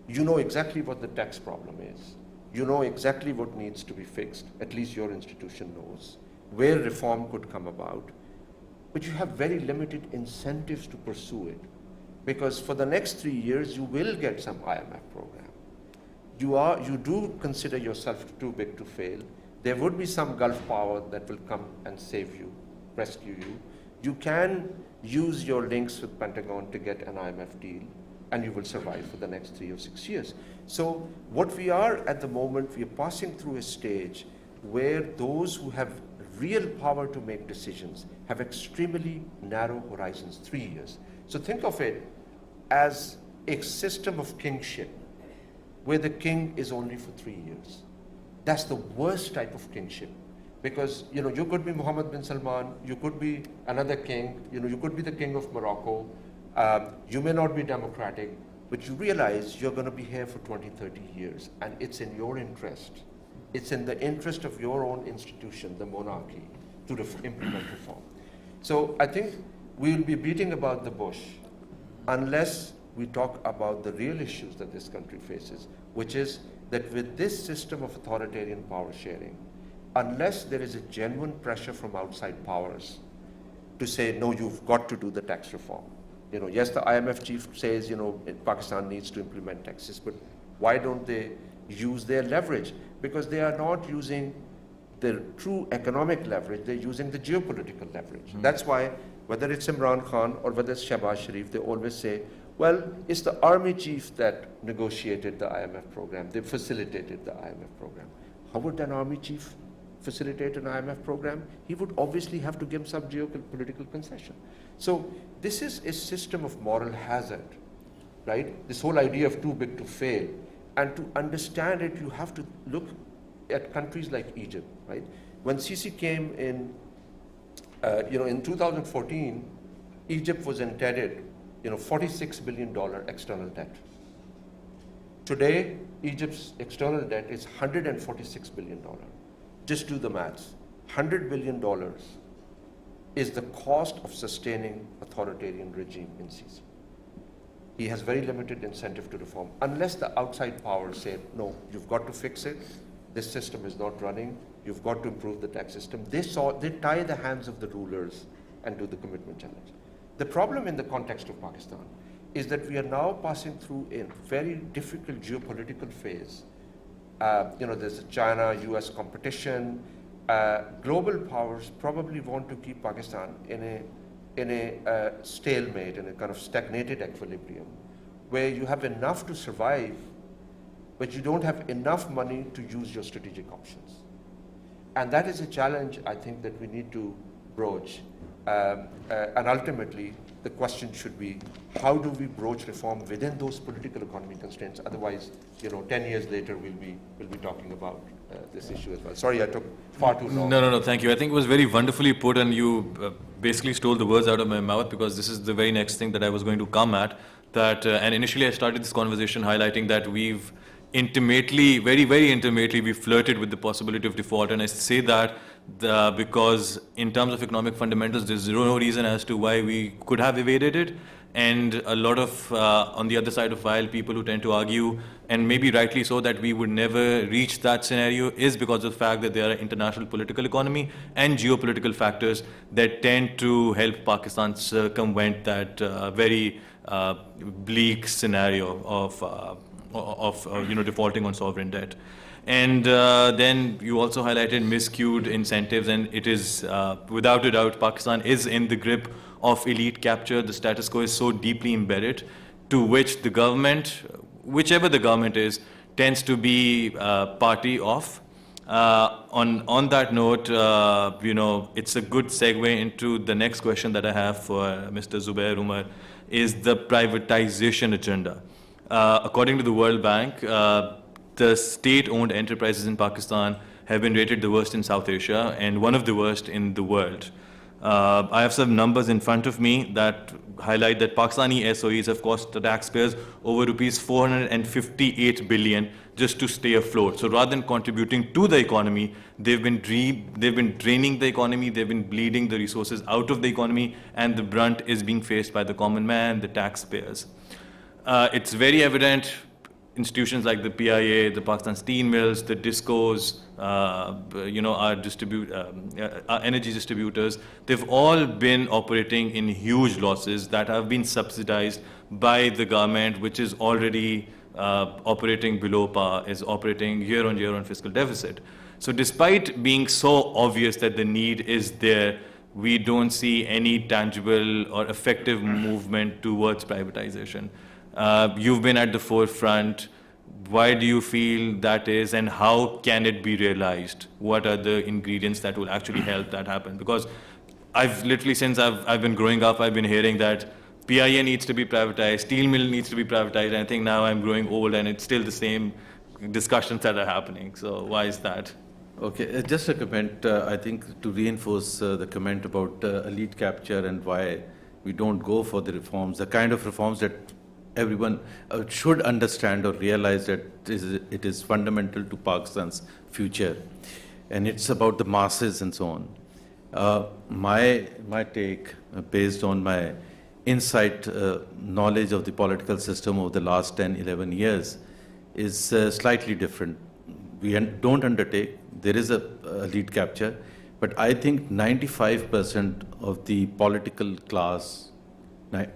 You know exactly what the tax problem is. You know exactly what needs to be fixed, at least your institution knows, where reform could come about, but you have very limited incentives to pursue it, because for the next 3 years you will get some IMF program. you do consider yourself too big to fail, there would be some Gulf power that will come and save you, rescue you. You can use your links with Pentagon to get an IMF deal, and you will survive for the next 3 or 6 years. So what we are at the moment, we are passing through a stage where those who have real power to make decisions have extremely narrow horizons, 3 years. So think of it as a system of kingship, where the king is only for 3 years. That's the worst type of kingship, because you could be Mohammed bin Salman, you could be another king, you could be the king of Morocco, you may not be democratic, but you realize you're going to be here for 20, 30 years, and it's in your interest. It's in the interest of your own institution, the monarchy, to implement reform. So I think we will be beating about the bush unless we talk about the real issues that this country faces, which is that with this system of authoritarian power sharing, unless there is a genuine pressure from outside powers to say, no, you've got to do the tax reform. Yes, the IMF chief says, Pakistan needs to implement taxes, but why don't they use their leverage? Because they are not using the true economic leverage, they're using the geopolitical leverage. That's why, whether it's Imran Khan or whether it's Shehbaz Sharif, they always say, well, it's the army chief that negotiated the IMF program. They facilitated the IMF program. How would an army chief facilitate an IMF program? He would obviously have to give some geopolitical concession. So this is a system of moral hazard, right? This whole idea of too big to fail. And to understand it, you have to look at countries like Egypt, right? When Sisi came in, in 2014, Egypt was indebted, $46 billion external debt. Today, Egypt's external debt is $146 billion. Just do the maths. $100 billion is the cost of sustaining authoritarian regime in Sisi. He has very limited incentive to reform, unless the outside powers say, no, you've got to fix it, this system is not running, you've got to improve the tax system. They tie the hands of the rulers and do the commitment challenge. The problem in the context of Pakistan is that we are now passing through a very difficult geopolitical phase. There's a China-US competition. Global powers probably want to keep Pakistan in a stalemate, in a kind of stagnated equilibrium, where you have enough to survive, but you don't have enough money to use your strategic options. And that is a challenge, I think, that we need to broach. And ultimately, the question should be, how do we broach reform within those political economy constraints? Otherwise, 10 years later, we'll be talking about this issue as well. Sorry, I took far too long. No, thank you. I think it was very wonderfully put, and you basically stole the words out of my mouth, because this is the very next thing that I was going to come at. And initially I started this conversation highlighting that we've intimately, very, very intimately, we flirted with the possibility of default. And I say that because in terms of economic fundamentals, there's no reason as to why we could have evaded it. And a lot of, on the other side of aisle, people who tend to argue, and maybe rightly so, that we would never reach that scenario is because of the fact that there are international political economy and geopolitical factors that tend to help Pakistan circumvent that very bleak scenario of defaulting on sovereign debt. And then you also highlighted miscued incentives, and it is without a doubt Pakistan is in the grip of elite capture. The status quo is so deeply embedded, to which the government, whichever the government is, tends to be party of. On that note, it's a good segue into the next question that I have for Mr. Zubair Umar, is the privatization agenda. According to the World Bank, the state-owned enterprises in Pakistan have been rated the worst in South Asia and one of the worst in the world. I have some numbers in front of me that highlight that Pakistani SOEs have cost the taxpayers over rupees 458 billion just to stay afloat. So rather than contributing to the economy, they've been draining the economy, they've been bleeding the resources out of the economy, and the brunt is being faced by the common man, the taxpayers. It's very evident. Institutions like the PIA, the Pakistan Steel Mills, the DISCOs, our energy distributors, they've all been operating in huge losses that have been subsidized by the government, which is already operating below par, is operating year on year on fiscal deficit. So despite being so obvious that the need is there, we don't see any tangible or effective movement towards privatization. You've been at the forefront. Why do you feel that is, and how can it be realized? What are the ingredients that will actually help that happen? Because I've literally, since I've been growing up, I've been hearing that PIA needs to be privatized, steel mill needs to be privatized, and I think now I'm growing old and it's still the same discussions that are happening. So why is that? Okay, just a comment, I think, to reinforce the comment about elite capture and why we don't go for the reforms, the kind of reforms that everyone should understand or realize that it is fundamental to Pakistan's future. And it's about the masses and so on. My take, based on my insight, knowledge of the political system over the last 10, 11 years, is slightly different. We don't undertake, there is a lead capture, but I think 95% of the political class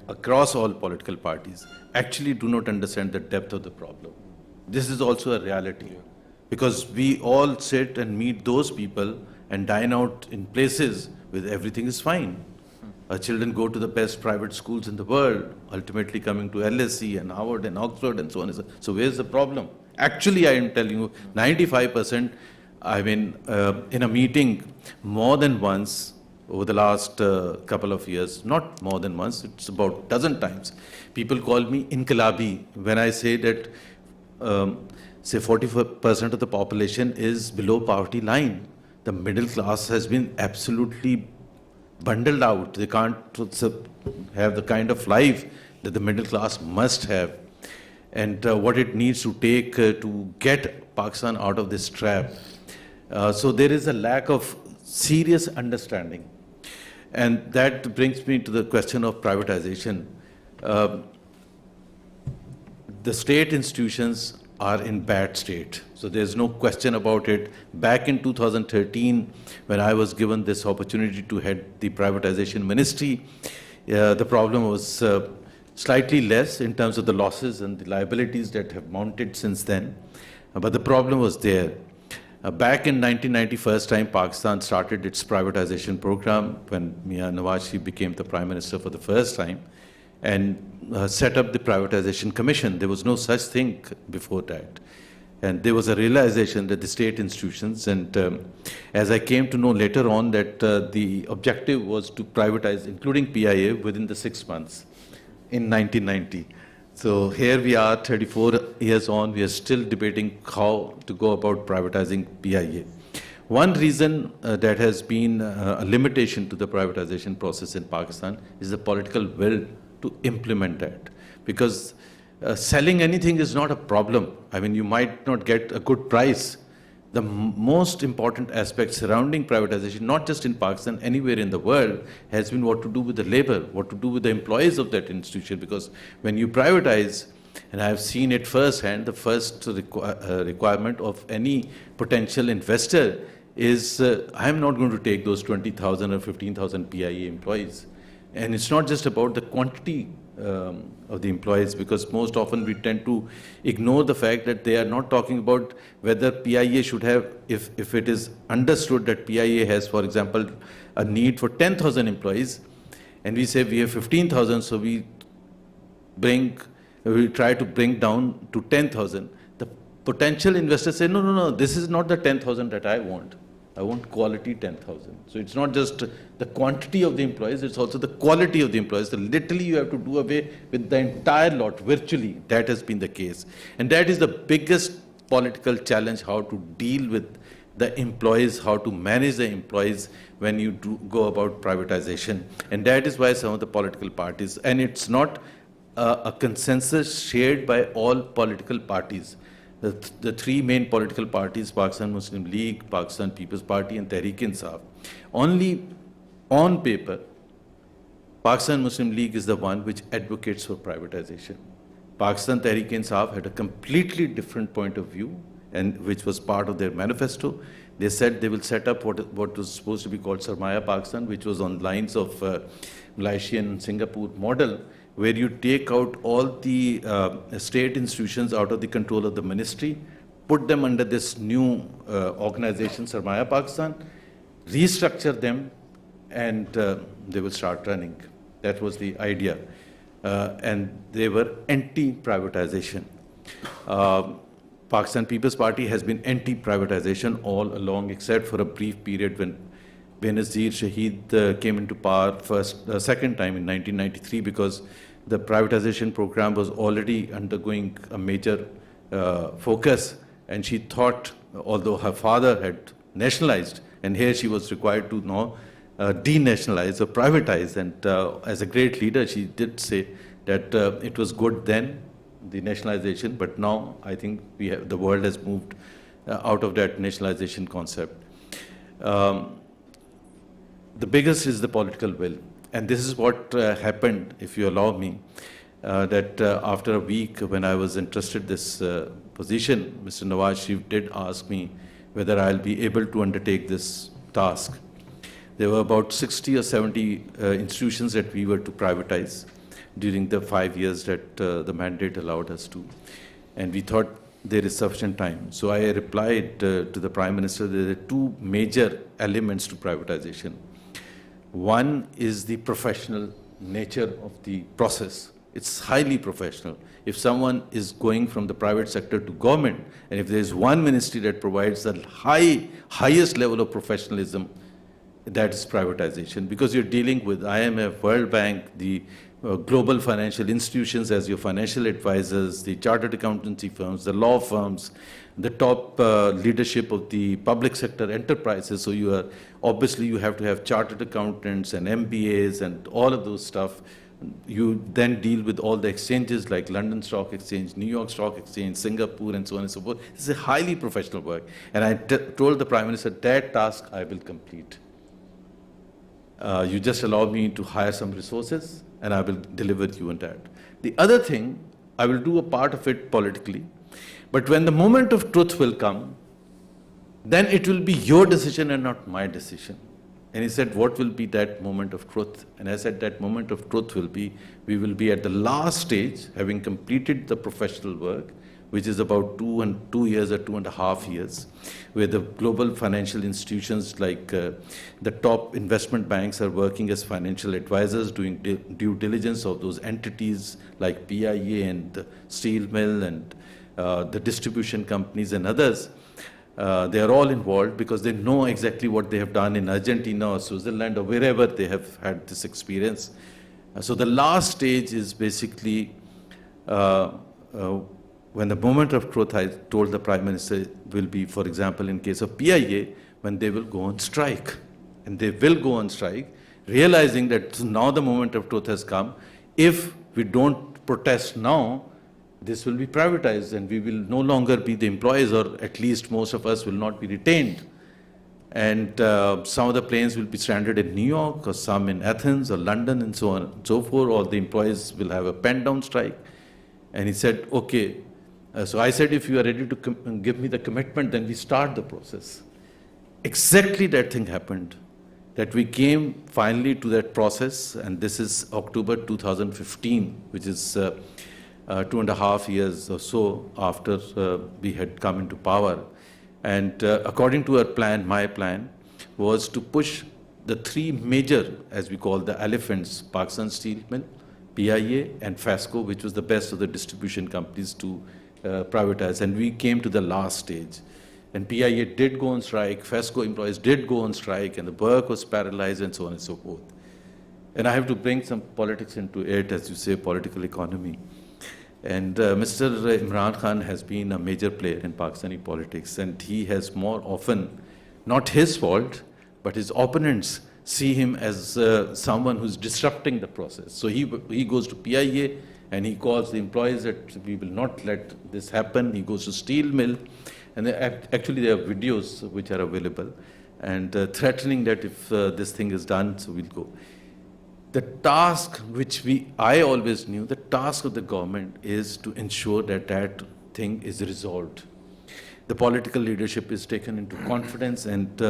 across all political parties actually do not understand the depth of the problem. This is also a reality, because we all sit and meet those people and dine out in places where everything is fine. Our children go to the best private schools in the world, ultimately coming to LSE and Harvard and Oxford and so on. So where's the problem? Actually, I am telling you, 95%, I mean, in a meeting more than once over the last couple of years, not more than once, it's about a dozen times, people call me inqilabi when I say that, say 40% of the population is below poverty line. The middle class has been absolutely bundled out. They can't have the kind of life that the middle class must have, and what it needs to take to get Pakistan out of this trap. So there is a lack of serious understanding. And that brings me to the question of privatization. The state institutions are in bad state. So there's no question about it. Back in 2013, when I was given this opportunity to head the privatization ministry, the problem was slightly less in terms of the losses and the liabilities that have mounted since then. But the problem was there. Back in 1990, first time Pakistan started its privatization program when Mia Nawaz Sharif became the Prime Minister for the first time, and set up the Privatization Commission. There was no such thing before that. And there was a realization that the state institutions, and as I came to know later on that the objective was to privatize, including PIA, within the 6 months in 1990. So here we are, 34 years on, we are still debating how to go about privatizing PIA. One reason that has been a limitation to the privatization process in Pakistan is the political will to implement that. Because selling anything is not a problem. I mean, you might not get a good price. The most important aspect surrounding privatization, not just in Pakistan, anywhere in the world, has been what to do with the labor, what to do with the employees of that institution. Because when you privatize, and I've seen it firsthand, the first requirement of any potential investor is, I'm not going to take those 20,000 or 15,000 PIA employees. And it's not just about the quantity of the employees, because most often we tend to ignore the fact that they are not talking about whether PIA should have, if it is understood that PIA has, for example, a need for 10,000 employees, and we say we have 15,000, so we try to bring down to 10,000. The potential investors say, no, this is not the 10,000 that I want. I want quality 10,000. So it's not just the quantity of the employees, it's also the quality of the employees. So literally you have to do away with the entire lot, virtually. That has been the case. And that is the biggest political challenge, how to deal with the employees, how to manage the employees when you go about privatization. And that is why some of the political parties, and it's not a consensus shared by all political parties. The three main political parties, Pakistan Muslim League, Pakistan People's Party, and Tehreek-e-Insaf. Only on paper, Pakistan Muslim League is the one which advocates for privatization. Pakistan Tehreek-e-Insaf had a completely different point of view, and which was part of their manifesto. They said they will set up what was supposed to be called Sarmaya Pakistan, which was on lines of Malaysian and Singapore model, where you take out all the state institutions out of the control of the ministry, put them under this new organization, Sarmaya Pakistan, restructure them, and they will start running. That was the idea. And they were anti-privatization. Pakistan People's Party has been anti-privatization all along, except for a brief period when Benazir Shahid came into power second time in 1993, because the privatization program was already undergoing a major focus, and she thought, although her father had nationalized, and here she was required to now denationalize or privatize. And as a great leader, she did say that it was good then, the nationalization, but now I think the world has moved out of that nationalization concept. The biggest is the political will. And this is what happened, if you allow me, that after a week when I was interested in this position, Mr. Nawaz Sharif did ask me whether I'll be able to undertake this task. There were about 60 or 70 institutions that we were to privatize during the 5 years that the mandate allowed us to. And we thought there is sufficient time. So I replied to the Prime Minister, there are two major elements to privatization. One is the professional nature of the process. It's highly professional. If someone is going from the private sector to government, and if there is one ministry that provides the highest level of professionalism, that is privatization, because you're dealing with IMF, World Bank, the global financial institutions as your financial advisors, the chartered accountancy firms, the law firms, the top leadership of the public sector enterprises. So you are, obviously you have to have chartered accountants and MBAs and all of those stuff. You then deal with all the exchanges like London Stock Exchange, New York Stock Exchange, Singapore, and so on and so forth. This is a highly professional work. And I told the Prime Minister, that task I will complete. You just allow me to hire some resources, and I will deliver you on that. The other thing, I will do a part of it politically, but when the moment of truth will come, then it will be your decision and not my decision. And he said, what will be that moment of truth? And I said, that moment of truth will be, we will be at the last stage, having completed the professional work, which is about 2 years or 2.5 years, where the global financial institutions like the top investment banks are working as financial advisors, doing due diligence of those entities like PIA and Steel Mill and the distribution companies and others. They are all involved because they know exactly what they have done in Argentina or Switzerland or wherever they have had this experience. So the last stage is basically when the moment of truth, I told the Prime Minister, will be, for example, in case of PIA, when they will go on strike. And they will go on strike, realizing that now the moment of truth has come. If we don't protest now, this will be privatized and we will no longer be the employees, or at least most of us will not be retained. And some of the planes will be stranded in New York, or some in Athens or London and so on and so forth, or the employees will have a pen-down strike. And he said, okay. So I said, if you are ready to give me the commitment, then we start the process. Exactly that thing happened, that we came finally to that process, and this is October 2015, which is 2.5 years or so after we had come into power. And according to our plan, my plan was to push the three major, as we call the elephants, Pakistan Steel Mill, PIA, and FASCO, which was the best of the distribution companies, to privatize. And we came to the last stage. And PIA did go on strike, FASCO employees did go on strike, and the work was paralyzed, and so on and so forth. And I have to bring some politics into it, as you say, political economy. And Mr. Imran Khan has been a major player in Pakistani politics, and he has more often, not his fault, but his opponents see him as someone who's disrupting the process. So he goes to PIA and he calls the employees that we will not let this happen. He goes to Steel Mill, and actually there are videos which are available, and threatening that if this thing is done, so we'll go. The task which I always knew, the task of the government is to ensure that that thing is resolved. The political leadership is taken into confidence, and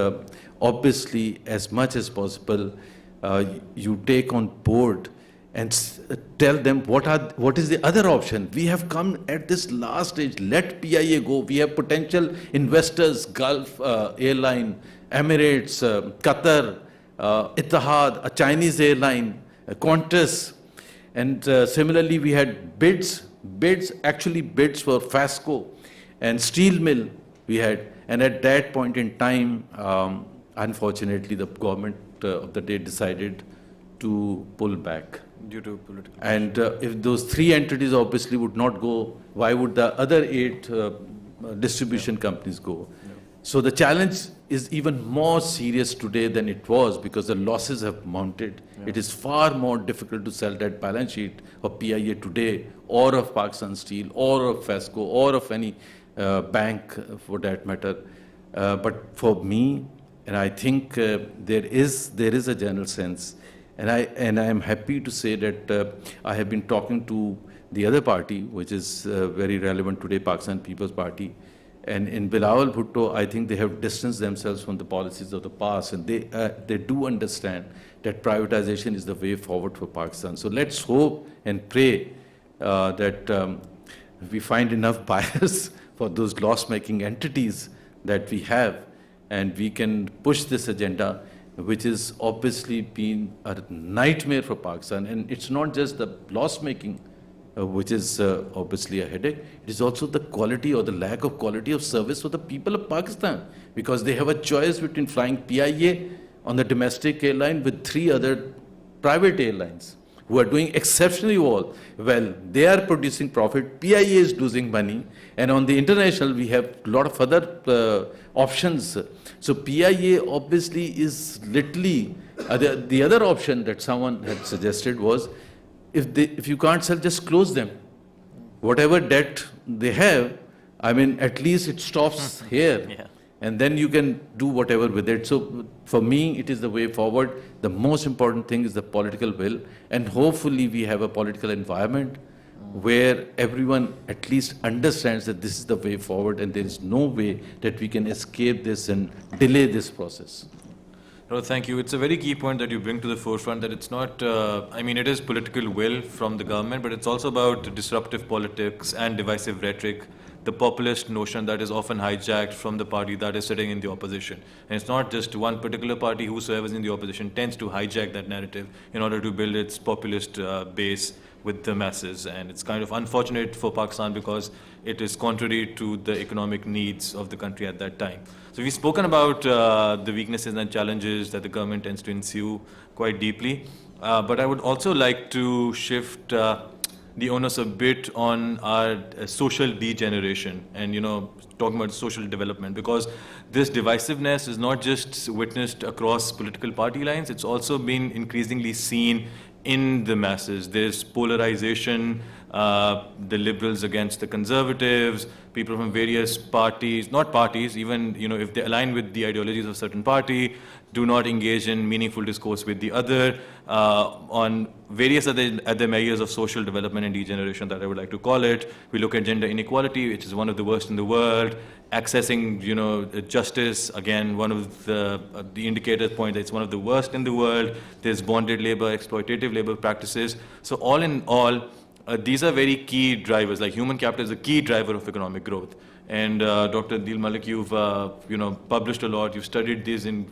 obviously, as much as possible, you take on board and tell them what is the other option. We have come at this last stage. Let PIA go. We have potential investors, Gulf Airline, Emirates, Qatar, Etihad, a Chinese airline, Qantas, and similarly we had bids for Fasco and steel mill we had, and at that point in time, unfortunately, the government of the day decided to pull back. Due to political. And if those 3 entities obviously would not go, why would the other 8 distribution companies go? Yeah. So the challenge is even more serious today than it was, because the losses have mounted. Yeah. It is far more difficult to sell that balance sheet of PIA today, or of Pakistan Steel, or of Fasco, or of any bank for that matter. But for me, and I think there is a general sense, and I am happy to say that I have been talking to the other party, which is very relevant today, Pakistan People's Party. And in Bilawal Bhutto, I think they have distanced themselves from the policies of the past, and they do understand that privatization is the way forward for Pakistan. So let's hope and pray that we find enough buyers for those loss-making entities that we have, and we can push this agenda, which has obviously been a nightmare for Pakistan. And it's not just the loss-making, which is obviously a headache. It is also the quality or the lack of quality of service for the people of Pakistan, because they have a choice between flying PIA on the domestic airline with 3 other private airlines who are doing exceptionally well. They are producing profit, PIA is losing money, and on the international we have a lot of other options. So PIA obviously is literally, the other option that someone had suggested was, if you can't sell, just close them. Whatever debt they have, I mean, at least it stops here. Yeah. And then you can do whatever with it. So for me, it is the way forward. The most important thing is the political will. And hopefully we have a political environment where everyone at least understands that this is the way forward, and there is no way that we can escape this and delay this process. No, thank you. It's a very key point that you bring to the forefront, that it's not, I mean, it is political will from the government, but it's also about disruptive politics and divisive rhetoric, the populist notion that is often hijacked from the party that is sitting in the opposition. And it's not just one particular party, whosoever is in the opposition tends to hijack that narrative in order to build its populist base with the masses. And it's kind of unfortunate for Pakistan because it is contrary to the economic needs of the country at that time. So we've spoken about the weaknesses and challenges that the government tends to ensue quite deeply. But I would also like to shift the onus a bit on our social degeneration and, talking about social development, because this divisiveness is not just witnessed across political party lines, it's also been increasingly seen in the masses. There's polarization, the liberals against the conservatives, people from various parties, not parties, even if they align with the ideologies of a certain party, do not engage in meaningful discourse with the other, on various other measures of social development and degeneration that I would like to call it. We look at gender inequality, which is one of the worst in the world. Accessing, justice, again, one of the indicators point that it's one of the worst in the world. There's bonded labor, exploitative labor practices. So all in all, these are very key drivers. Like human capital is a key driver of economic growth. And Dr. Adeel Malik, you've published a lot. You've studied these in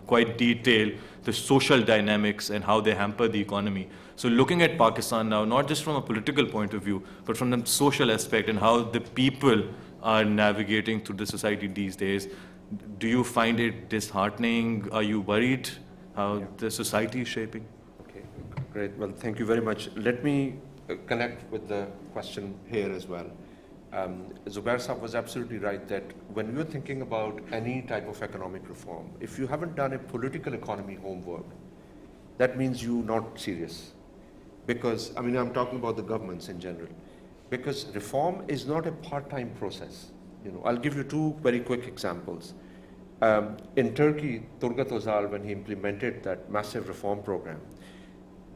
quite detail, the social dynamics and how they hamper the economy. So looking at Pakistan now, not just from a political point of view, but from the social aspect and how the people are navigating through the society these days, do you find it disheartening? Are you worried how the society is shaping? Okay, great. Well, thank you very much. Let me connect with the question here as well. Zubair Saab was absolutely right that when you're thinking about any type of economic reform, if you haven't done a political economy homework, that means you're not serious. Because, I'm talking about the governments in general. Because reform is not a part-time process. I'll give you 2 very quick examples. In Turkey, Turgut Özal, when he implemented that massive reform program,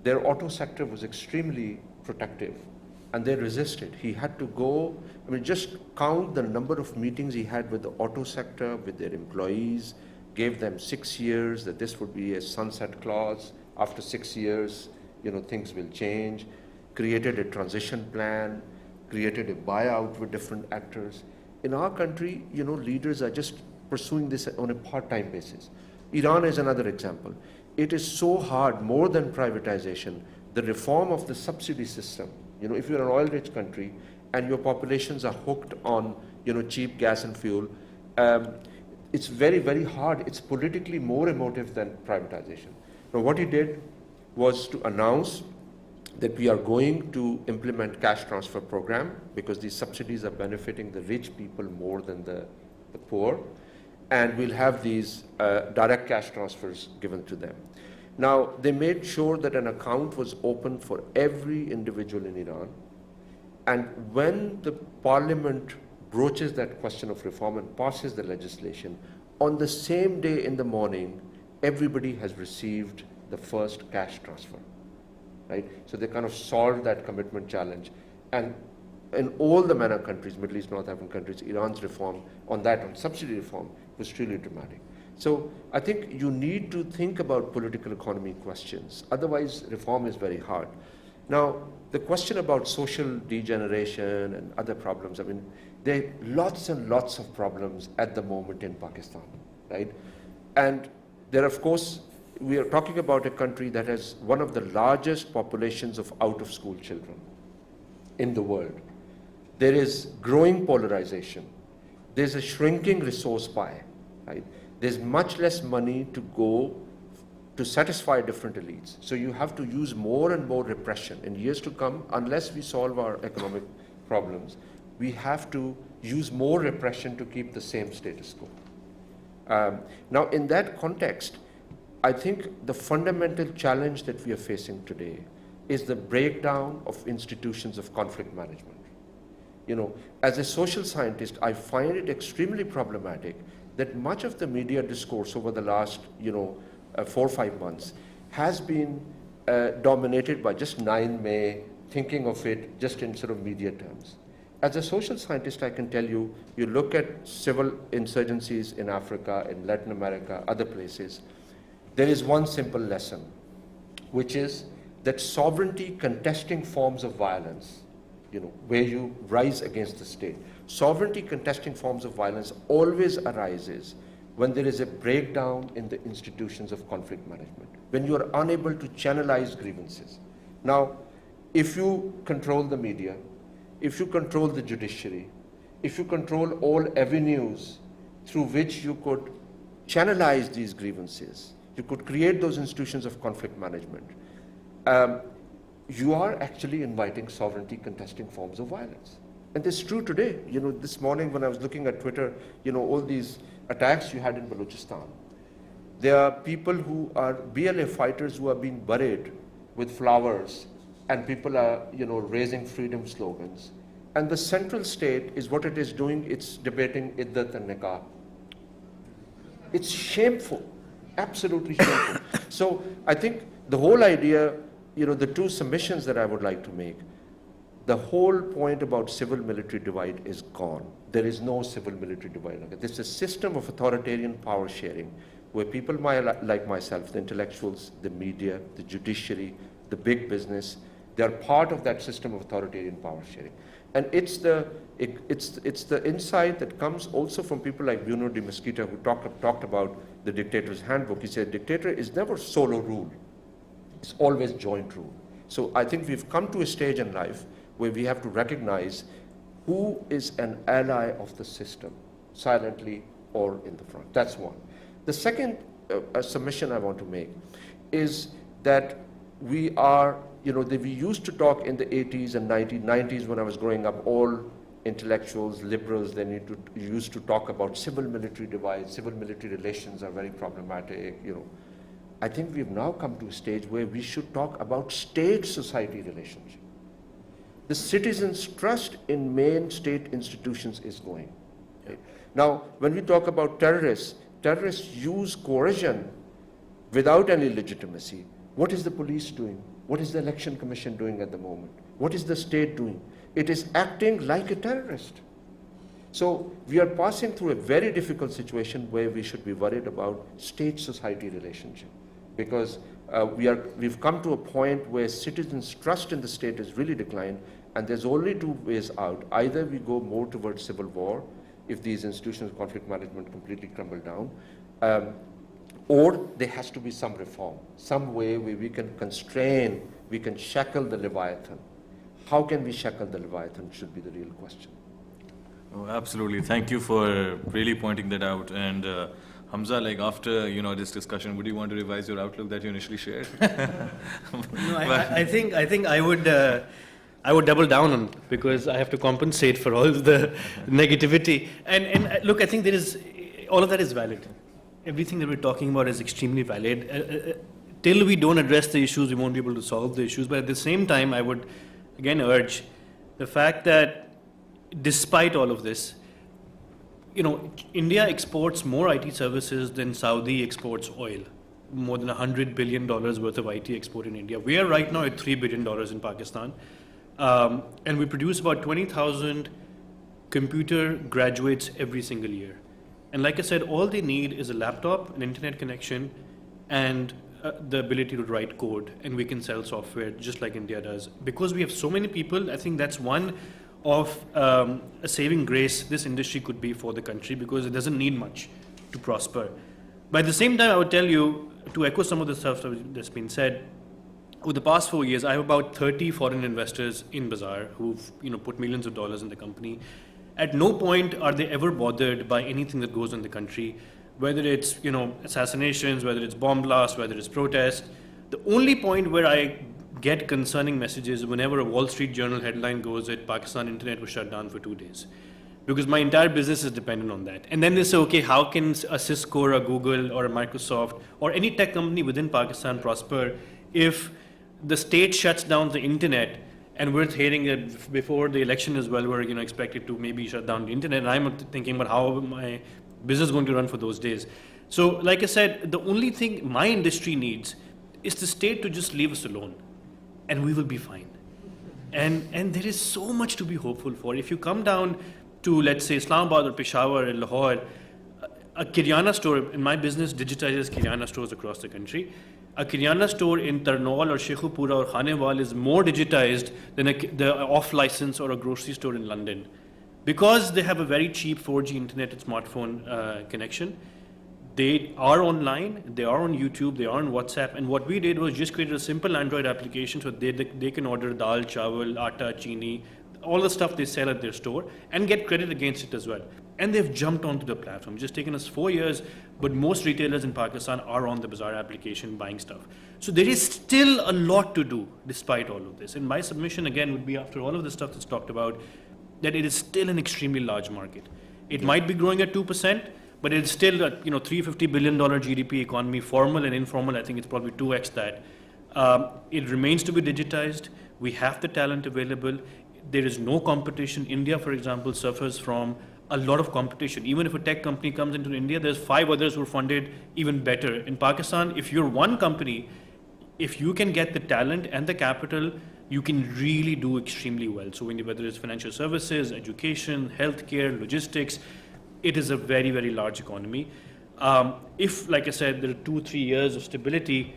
their auto sector was extremely protective, and they resisted. He had to go, just count the number of meetings he had with the auto sector, with their employees, gave them 6 years, that this would be a sunset clause. After 6 years, things will change, created a transition plan, created a buyout with different actors. In our country, leaders are just pursuing this on a part-time basis. Iran is another example. It is so hard, more than privatization, the reform of the subsidy system. If you're an oil-rich country and your populations are hooked on, cheap gas and fuel, it's very, very hard. It's politically more emotive than privatization. Now, what he did was to announce that we are going to implement cash transfer program because these subsidies are benefiting the rich people more than the poor, and we'll have these direct cash transfers given to them. Now, they made sure that an account was open for every individual in Iran, and when the parliament broaches that question of reform and passes the legislation, on the same day in the morning, everybody has received the first cash transfer. Right? So they kind of solved that commitment challenge. And in all the MENA countries, Middle East, North African countries, Iran's reform on subsidy reform was truly dramatic. So I think you need to think about political economy questions. Otherwise, reform is very hard. Now, the question about social degeneration and other problems, there are lots and lots of problems at the moment in Pakistan, right? And there, of course, we are talking about a country that has one of the largest populations of out-of-school children in the world. There is growing polarization. There's a shrinking resource pie, right? There's much less money to go to satisfy different elites. So you have to use more and more repression. In years to come, unless we solve our economic problems, we have to use more repression to keep the same status quo. Now, in that context, I think the fundamental challenge that we are facing today is the breakdown of institutions of conflict management. As a social scientist, I find it extremely problematic that much of the media discourse over the last, 4 or 5 months has been dominated by just 9 May, thinking of it just in sort of media terms. As a social scientist, I can tell you, you look at civil insurgencies in Africa, in Latin America, other places, there is one simple lesson, which is that sovereignty contesting forms of violence, where you rise against the state, sovereignty contesting forms of violence always arises when there is a breakdown in the institutions of conflict management, when you are unable to channelize grievances. Now, if you control the media, if you control the judiciary, if you control all avenues through which you could channelize these grievances, you could create those institutions of conflict management, you are actually inviting sovereignty contesting forms of violence. And this is true today. This morning when I was looking at Twitter, all these attacks you had in Balochistan. There are people who are BLA fighters who are being buried with flowers, and people are, raising freedom slogans. And the central state is what it is doing, it's debating iddat and nikah. It's shameful, absolutely shameful. So I think the whole idea, the two submissions that I would like to make, the whole point about civil-military divide is gone. There is no civil-military divide. This is a system of authoritarian power sharing where people like myself, the intellectuals, the media, the judiciary, the big business, they are part of that system of authoritarian power sharing. And it's the insight that comes also from people like Bruno de Mesquita, who talked about the dictator's handbook. He said, dictator is never solo rule. It's always joint rule. So I think we've come to a stage in life where we have to recognize who is an ally of the system, silently or in the front. That's one. The second submission I want to make is that we are, we used to talk in the 80s and 90s when I was growing up, all intellectuals, liberals, they used to talk about civil-military divide, civil-military relations are very problematic, I think we've now come to a stage where we should talk about state-society relationship. The citizens' trust in main state institutions is going. Right? Now, when we talk about terrorists use coercion without any legitimacy. What is the police doing? What is the election commission doing at the moment? What is the state doing? It is acting like a terrorist. So we are passing through a very difficult situation where we should be worried about state-society relationship, because We've come to a point where citizens' trust in the state has really declined, and there's only two ways out. Either we go more towards civil war, if these institutions of conflict management completely crumble down, or there has to be some reform, some way where we can constrain, we can shackle the Leviathan. How can we shackle the Leviathan should be the real question. Oh, absolutely. Thank you for really pointing that out. And Hamza, like after this discussion, would you want to revise your outlook that you initially shared? No, I think I would double down on it because I have to compensate for all the negativity. And look, I think all of that is valid. Everything that we're talking about is extremely valid. Till we don't address the issues, we won't be able to solve the issues. But at the same time, I would again urge the fact that despite all of this, India exports more IT services than Saudi exports oil. More than $100 billion worth of IT export in India. We are right now at $3 billion in Pakistan. And we produce about 20,000 computer graduates every single year. And like I said, all they need is a laptop, an internet connection, and the ability to write code, and we can sell software just like India does. Because we have so many people, I think that's one of a saving grace this industry could be for the country, because it doesn't need much to prosper. But at the same time, I would tell you, to echo some of the stuff that's been said, over the past 4 years, I have about 30 foreign investors in Bazaar who've put millions of dollars in the company. At no point are they ever bothered by anything that goes on in the country, whether it's assassinations, whether it's bomb blasts, whether it's protests. The only point where I get concerning messages whenever a Wall Street Journal headline goes that Pakistan internet was shut down for 2 days, because my entire business is dependent on that. And then they say, okay, how can a Cisco or a Google or a Microsoft or any tech company within Pakistan prosper if the state shuts down the internet? And we're hearing that before the election as well, we're expected to maybe shut down the internet. And I'm thinking about how my business is going to run for those days. So like I said, the only thing my industry needs is the state to just leave us alone, and we will be fine. And there is so much to be hopeful for. If you come down to, let's say, Islamabad or Peshawar or Lahore, a Kiryana store, in my business digitizes Kiryana stores across the country. A Kiryana store in Tarnaul or Sheikhupura or Khanewal is more digitized than the off-license or a grocery store in London. Because they have a very cheap 4G internet and smartphone connection, they are online, they are on YouTube, they are on WhatsApp, and what we did was just created a simple Android application so they can order dal, chawal, atta, chini, all the stuff they sell at their store, and get credit against it as well. And they've jumped onto the platform. It's just taken us 4 years, but most retailers in Pakistan are on the Bazaar application buying stuff. So there is still a lot to do despite all of this. And my submission again would be, after all of the stuff that's talked about, that it is still an extremely large market. It might be growing at 2%, but it's still a $350 billion GDP economy, formal and informal. I think it's probably 2x that. It remains to be digitized. We have the talent available. There is no competition. India, for example, suffers from a lot of competition. Even if a tech company comes into India, there's 5 others who are funded even better. In Pakistan, if you're one company, if you can get the talent and the capital, you can really do extremely well. So whether it's financial services, education, healthcare, logistics, it is a very, very large economy. If, like I said, there are 2-3 years of stability,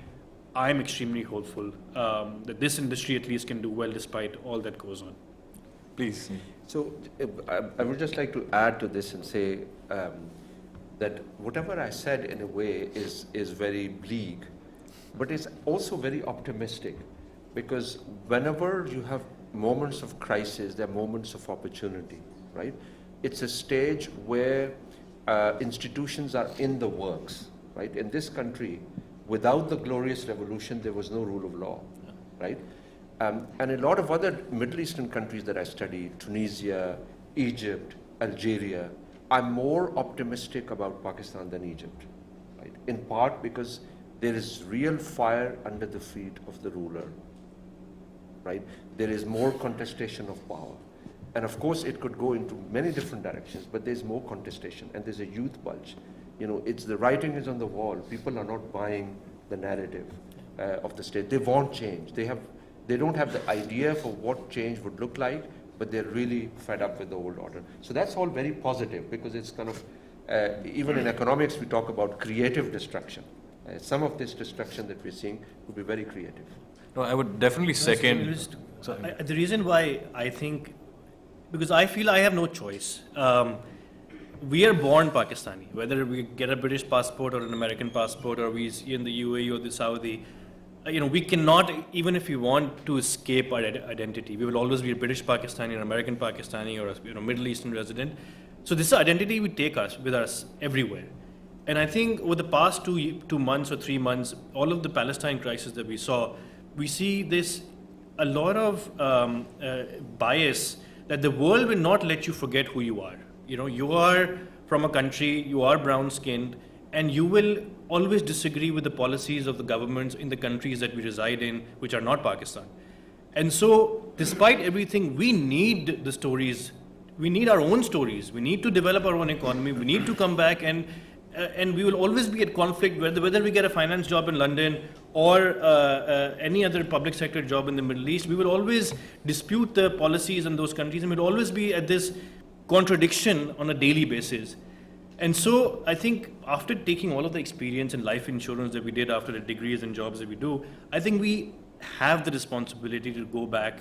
I'm extremely hopeful that this industry at least can do well despite all that goes on. Please. So I would just like to add to this and say that whatever I said in a way is very bleak, but it's also very optimistic, because whenever you have moments of crisis, there are moments of opportunity, right? It's a stage where institutions are in the works, right? In this country, without the glorious revolution, there was no rule of law, right? And a lot of other Middle Eastern countries that I studied, Tunisia, Egypt, Algeria, I'm more optimistic about Pakistan than Egypt, right? In part because there is real fire under the feet of the ruler, right? There is more contestation of power. And of course, it could go into many different directions, but there's more contestation, and there's a youth bulge. It's the writing is on the wall. People are not buying the narrative of the state. They want change. They don't have the idea for what change would look like, but they're really fed up with the old order. So that's all very positive, because it's kind of, even in economics, we talk about creative destruction, Some of this destruction that we're seeing would be very creative. No, I would definitely second. The reason why I think, because I feel I have no choice. We are born Pakistani, whether we get a British passport or an American passport, or we in the UAE or the Saudi. We cannot, even if we want to escape our identity, we will always be a British Pakistani, an American Pakistani, or a Middle Eastern resident. So this identity we take with us everywhere. And I think over the past 2 months or 3 months, all of the Palestine crisis that we saw, we see a lot of bias that the world will not let you forget who you are. You are from a country, you are brown-skinned, and you will always disagree with the policies of the governments in the countries that we reside in, which are not Pakistan. And so, despite everything, we need the stories. We need our own stories. We need to develop our own economy. We need to come back, and we will always be at conflict, whether we get a finance job in London or any other public sector job in the Middle East. We will always dispute the policies in those countries, and we'll always be at this contradiction on a daily basis. And so I think after taking all of the experience in life insurance that we did after the degrees and jobs that we do, I think we have the responsibility to go back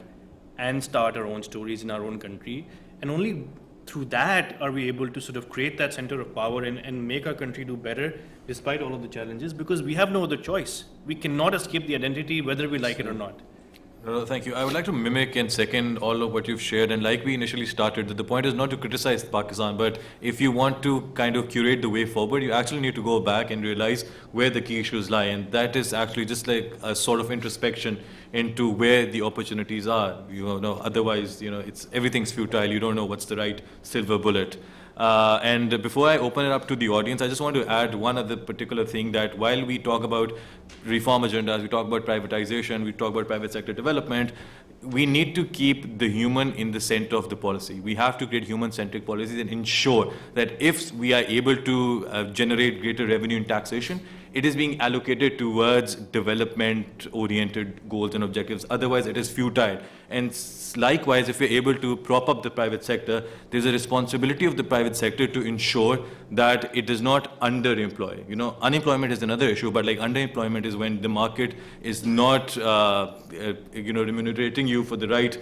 and start our own stories in our own country. And only through that are we able to sort of create that center of power and make our country do better despite all of the challenges, because we have no other choice. We cannot escape the identity whether we like it or not. Thank you. I would like to mimic and second all of what you've shared. And like we initially started, that the point is not to criticize Pakistan, but if you want to kind of curate the way forward, you actually need to go back and realize where the key issues lie. And that is actually just like a sort of introspection into where the opportunities are. Otherwise, everything's futile. You don't know what's the right silver bullet. And before I open it up to the audience, I just want to add one other particular thing, that while we talk about reform agendas, we talk about privatization, we talk about private sector development, we need to keep the human in the center of the policy. We have to create human-centric policies and ensure that if we are able to generate greater revenue in taxation, it is being allocated towards development-oriented goals and objectives. Otherwise, it is futile. And likewise, if we're able to prop up the private sector, there's a responsibility of the private sector to ensure that it does not underemploy. Unemployment is another issue, but like underemployment is when the market is not, remunerating you for the right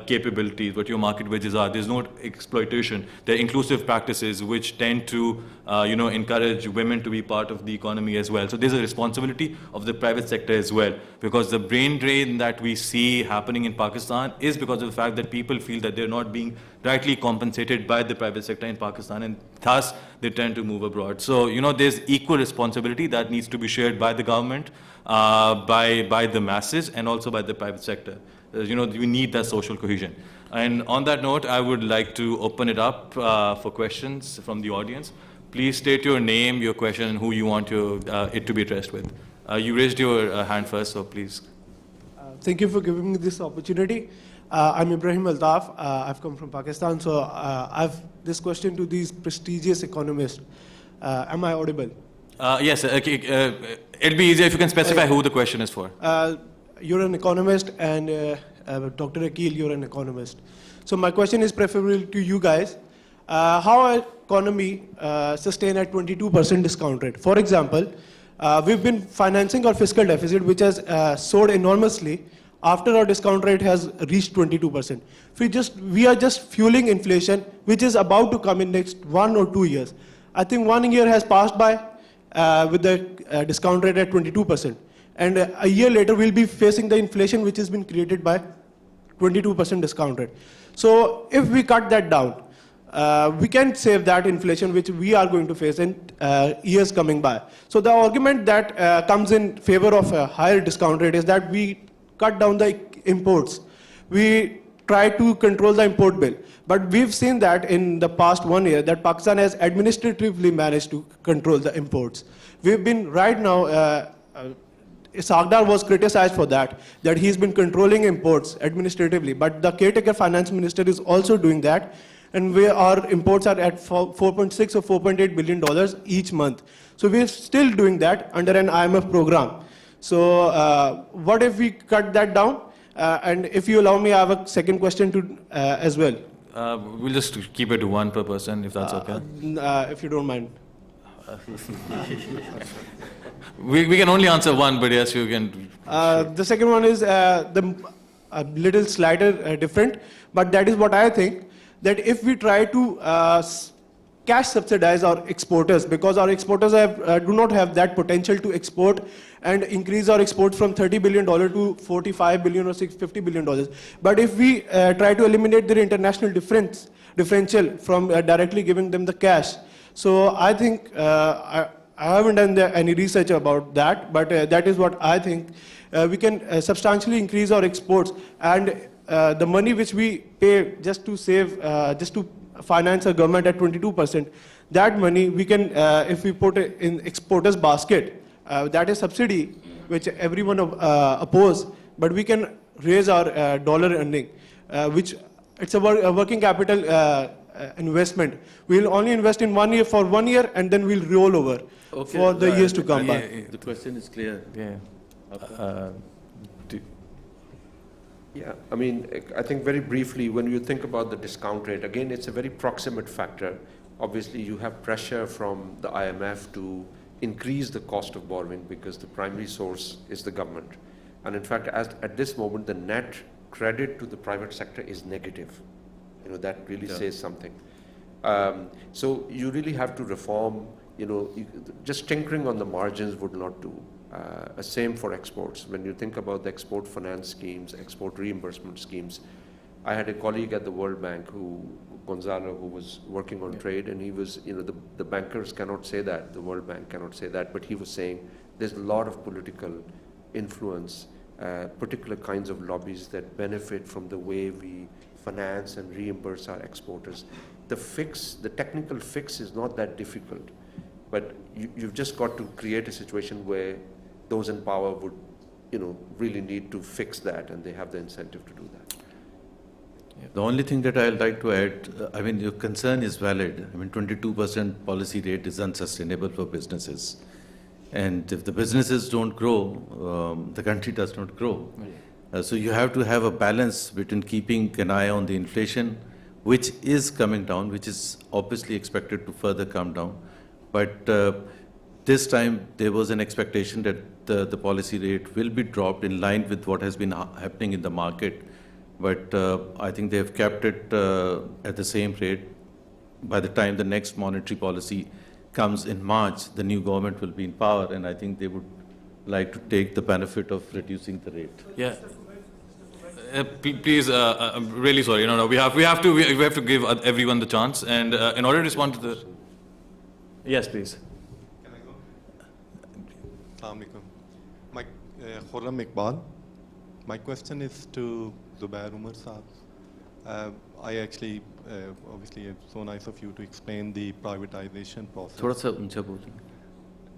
capabilities, what your market wages are. There's no exploitation. There are inclusive practices which tend to, encourage women to be part of the economy as well. So there's a responsibility of the private sector as well, because the brain drain that we see happening in Pakistan is because of the fact that people feel that they're not being rightly compensated by the private sector in Pakistan, and thus they tend to move abroad. So, there's equal responsibility that needs to be shared by the government, by the masses, and also by the private sector. We need that social cohesion. And on that note, I would like to open it up for questions from the audience. Please state your name, your question, and who you want it to be addressed with. You raised your hand first, so please. Thank you for giving me this opportunity. I'm Ibrahim Altaf. I've come from Pakistan, so I've this question to these prestigious economists. Am I audible? Yes. Okay. It'll be easier if you can specify who the question is for. You're an economist, and Dr. Akil, you're an economist. So my question is preferable to you guys. How our economy sustain at 22% discount rate? For example, we've been financing our fiscal deficit, which has soared enormously after our discount rate has reached 22%. We are just fueling inflation, which is about to come in next 1 or 2 years. I think 1 year has passed by with the discount rate at 22%. And a year later, we'll be facing the inflation which has been created by 22% discount rate. So if we cut that down, we can save that inflation which we are going to face in years coming by. So the argument that comes in favor of a higher discount rate is that we cut down the imports. We try to control the import bill. But we've seen that in the past 1 year that Pakistan has administratively managed to control the imports. We've been right now, Sagdar was criticized for that he's been controlling imports administratively. But the caretaker finance minister is also doing that. And our imports are at $4.6 or $4.8 billion each month. So we're still doing that under an IMF program. So what if we cut that down? And if you allow me, I have a second question to as well. We'll just keep it to one per person, if that's okay. If you don't mind. We can only answer one, but yes, you can. The second one is a little slighter different, but that is what I think, that if we try to cash subsidize our exporters, because our exporters do not have that potential to export and increase our exports from $30 billion to $45 billion or $50 billion. But if we try to eliminate their international differential from directly giving them the cash, so I think I haven't done any research about that, but that is what I think. We can substantially increase our exports, and the money which we pay just to save, just to finance a government at 22%, that money we can, if we put it in exporters basket, that is subsidy which everyone oppose, but we can raise our dollar earning, which it's a working capital investment. We'll only invest in 1 year for 1 year, and then we'll roll over for the years to come. The question is clear. Yeah. Yeah, I mean, I think very briefly, when you think about the discount rate, again, it's a very proximate factor. Obviously, you have pressure from the IMF to increase the cost of borrowing because the primary source is the government. And in fact, at this moment, the net credit to the private sector is negative. You know, that really says something. So you really have to reform, you know, just tinkering on the margins would not do. Same for exports. When you think about the export finance schemes, export reimbursement schemes, I had a colleague at the World Bank, Gonzalo, who was working on trade, and he was, you know, the bankers cannot say that, the World Bank cannot say that, but he was saying there's a lot of political influence, particular kinds of lobbies that benefit from the way we finance and reimburse our exporters. The technical fix is not that difficult, but you've just got to create a situation where those in power would, you know, really need to fix that, and they have the incentive to do that. The only thing that I'd like to add, I mean, your concern is valid. I mean, 22% policy rate is unsustainable for businesses. And if the businesses don't grow, the country does not grow. So you have to have a balance between keeping an eye on the inflation, which is coming down, which is obviously expected to further come down. But this time there was an expectation that the policy rate will be dropped in line with what has been happening in the market. But I think they have kept it at the same rate. By the time the next monetary policy comes in March, the new government will be in power, and I think they would like to take the benefit of reducing the rate. Yeah. Please, I'm really sorry. No, we have to give everyone the chance, and in order to respond to the. Yes, please. Can I go? Assalamu alaikum. Khurram Iqbal. My question is to Zubair Umar Saab. I actually, obviously, it's so nice of you to explain the privatization process. Thoda sa uncha bol.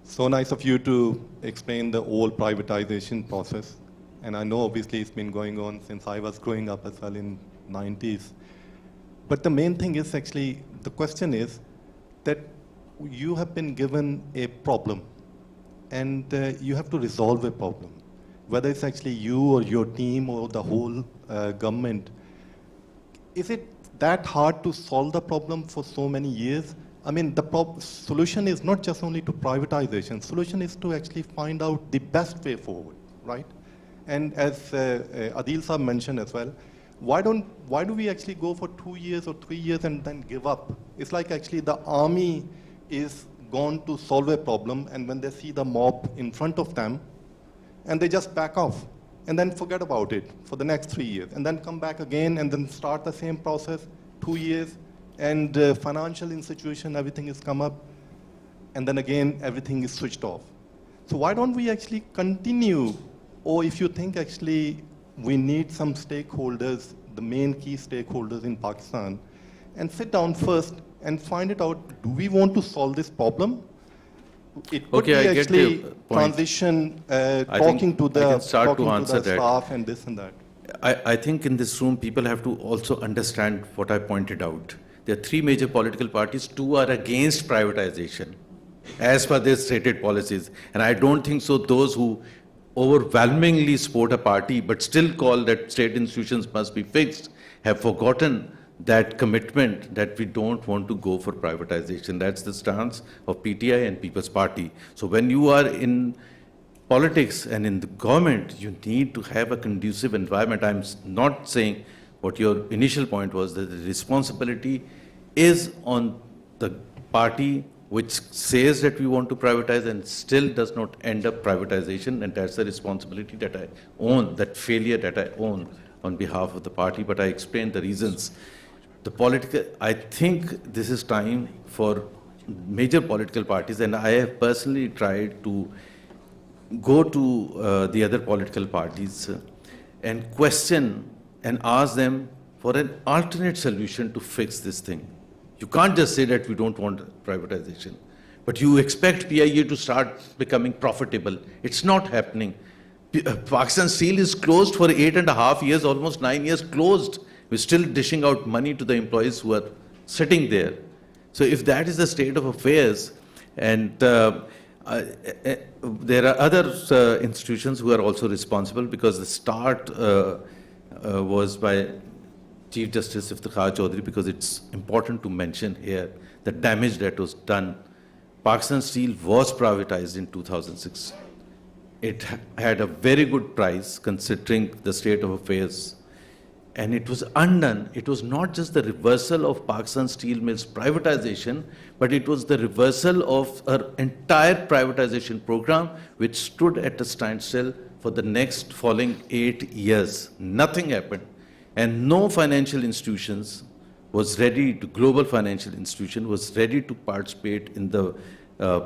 So nice of you to explain the whole privatization process. And I know obviously it's been going on since I was growing up as well in 90s. But the main thing is actually, the question is that you have been given a problem and you have to resolve a problem. Whether it's actually you or your team or the whole government, is it that hard to solve the problem for so many years? I mean, the solution is not just only to privatization. Solution is to actually find out the best way forward, right? And as Adeel Saab mentioned as well, why do we actually go for 2 years or 3 years and then give up? It's like actually the army is gone to solve a problem, and when they see the mob in front of them, and they just back off and then forget about it for the next 3 years, and then come back again and then start the same process, 2 years, and financial institution, everything has come up, and then again, everything is switched off. So why don't we actually continue? Or if you think actually we need some stakeholders, the main key stakeholders in Pakistan, and sit down first and find it out, do we want to solve this problem? It could be actually transition, talking to the staff and this and that. I think in this room, people have to also understand what I pointed out. There are 3 major political parties, 2 are against privatization, as per their stated policies. And I don't think so those who overwhelmingly support a party but still call that state institutions must be fixed have forgotten that commitment that we don't want to go for privatization. That's the stance of PTI and People's Party. So when you are in politics and in the government, you need to have a conducive environment. I'm not saying what your initial point was, that the responsibility is on the party which says that we want to privatize and still does not end up privatization, and that's the responsibility that I own, that failure that I own on behalf of the party. But I explained the reasons. I think this is time for major political parties, and I have personally tried to go to the other political parties and question and ask them for an alternate solution to fix this thing. You can't just say that we don't want privatization, but you expect PIA to start becoming profitable. It's not happening. Pakistan Steel is closed for 8.5 years, almost 9 years closed. We're still dishing out money to the employees who are sitting there. So if that is the state of affairs, and there are other institutions who are also responsible, because the start was by Chief Justice Iftikhar Chaudhry, because it's important to mention here the damage that was done. Pakistan Steel was privatized in 2006. It had a very good price considering the state of affairs, and it was undone. It was not just the reversal of Pakistan Steel Mills privatization, but it was the reversal of our entire privatization program, which stood at a standstill for the next following 8 years. Nothing happened. And no financial institutions was ready to, global financial institution was ready to participate in the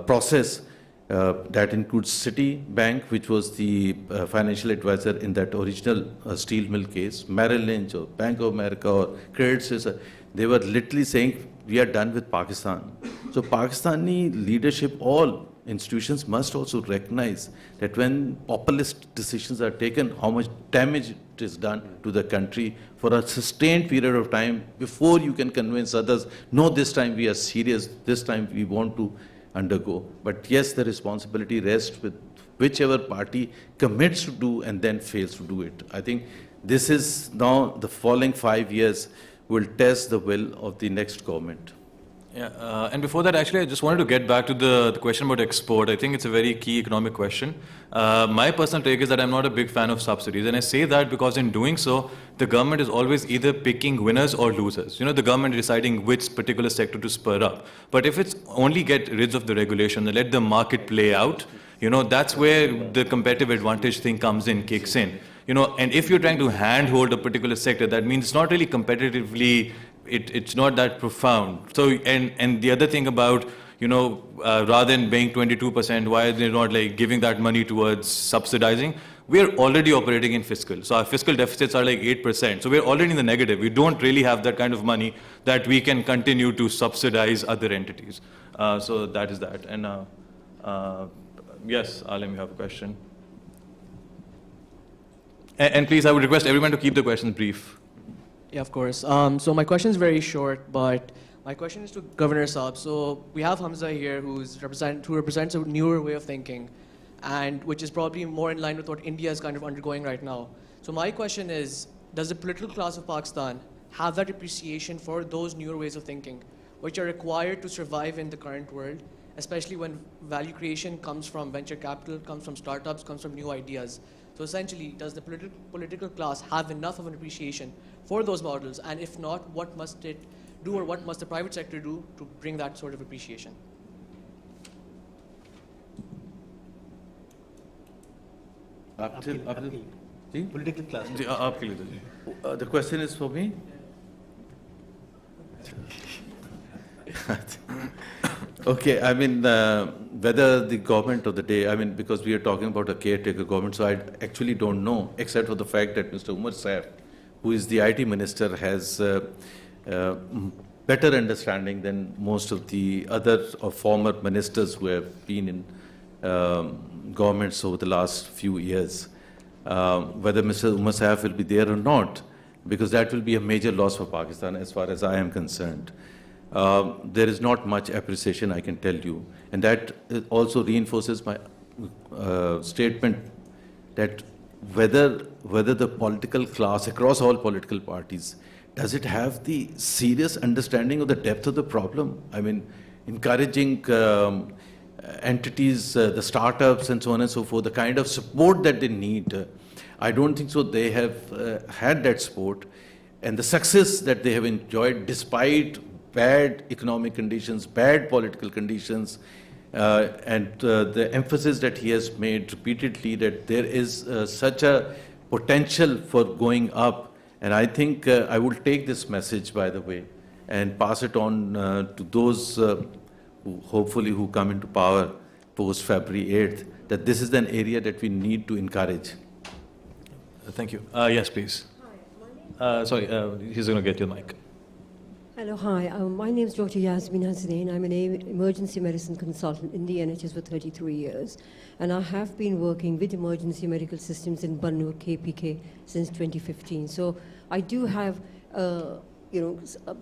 process. That includes Citibank, which was the financial advisor in that original steel mill case, Merrill Lynch or Bank of America or Credit Suisse. They were literally saying, we are done with Pakistan. So Pakistani leadership, all institutions must also recognize that when populist decisions are taken, how much damage it is done to the country for a sustained period of time before you can convince others, no, this time we are serious, this time we want to undergo. But yes, the responsibility rests with whichever party commits to do and then fails to do it. I think this is now the following 5 years will test the will of the next government. Yeah, and before that, actually, I just wanted to get back to the question about export. I think it's a very key economic question. My personal take is that I'm not a big fan of subsidies, and I say that because in doing so, the government is always either picking winners or losers. You know, the government deciding which particular sector to spur up. But if it's only get rid of the regulation and let the market play out, you know, that's where the competitive advantage thing comes in, kicks in. You know, and if you're trying to handhold a particular sector, that means it's not really competitively, it's not that profound. So, and the other thing about, you know, rather than paying 22%, why are they not like giving that money towards subsidizing? We're already operating in fiscal. So our fiscal deficits are like 8%. So we're already in the negative. We don't really have that kind of money that we can continue to subsidize other entities. So that is that. And yes, Alim, you have a question. And please, I would request everyone to keep the questions brief. Yeah, of course. So my question is very short, but my question is to Governor Saab. So we have Hamza here, who represents a newer way of thinking, and which is probably more in line with what India is kind of undergoing right now. So my question is, does the political class of Pakistan have that appreciation for those newer ways of thinking, which are required to survive in the current world, especially when value creation comes from venture capital, comes from startups, comes from new ideas? So essentially, does the political class have enough of an appreciation for those models? And if not, what must it do, or what must the private sector do to bring that sort of appreciation? Political class. The question is for me? Okay, I mean, whether the government of the day, I mean, because we are talking about a caretaker government, so I actually don't know, except for the fact that Mr. Umar Saif, who is the IT minister, has better understanding than most of the other or former ministers who have been in governments over the last few years. Whether Mr. Umar Saif will be there or not, because that will be a major loss for Pakistan as far as I am concerned. There is not much appreciation, I can tell you. And that also reinforces my statement that whether the political class across all political parties does it have the serious understanding of the depth of the problem? I mean, encouraging entities, the startups and so on and so forth, the kind of support that they need. I don't think so they have had that support. And the success that they have enjoyed despite bad economic conditions, bad political conditions, and the emphasis that he has made repeatedly that there is such a potential for going up. And I think I will take this message, by the way, and pass it on to those who hopefully who come into power post February 8th, that this is an area that we need to encourage. Thank you. Yes, please. Hi, Sorry, he's going to get your mic. hello, hi. My name is Dr. Yasmin Hasnain. I'm an emergency medicine consultant in the NHS for 33 years. And I have been working with emergency medical systems in Bannu, KPK, since 2015. So I do have, a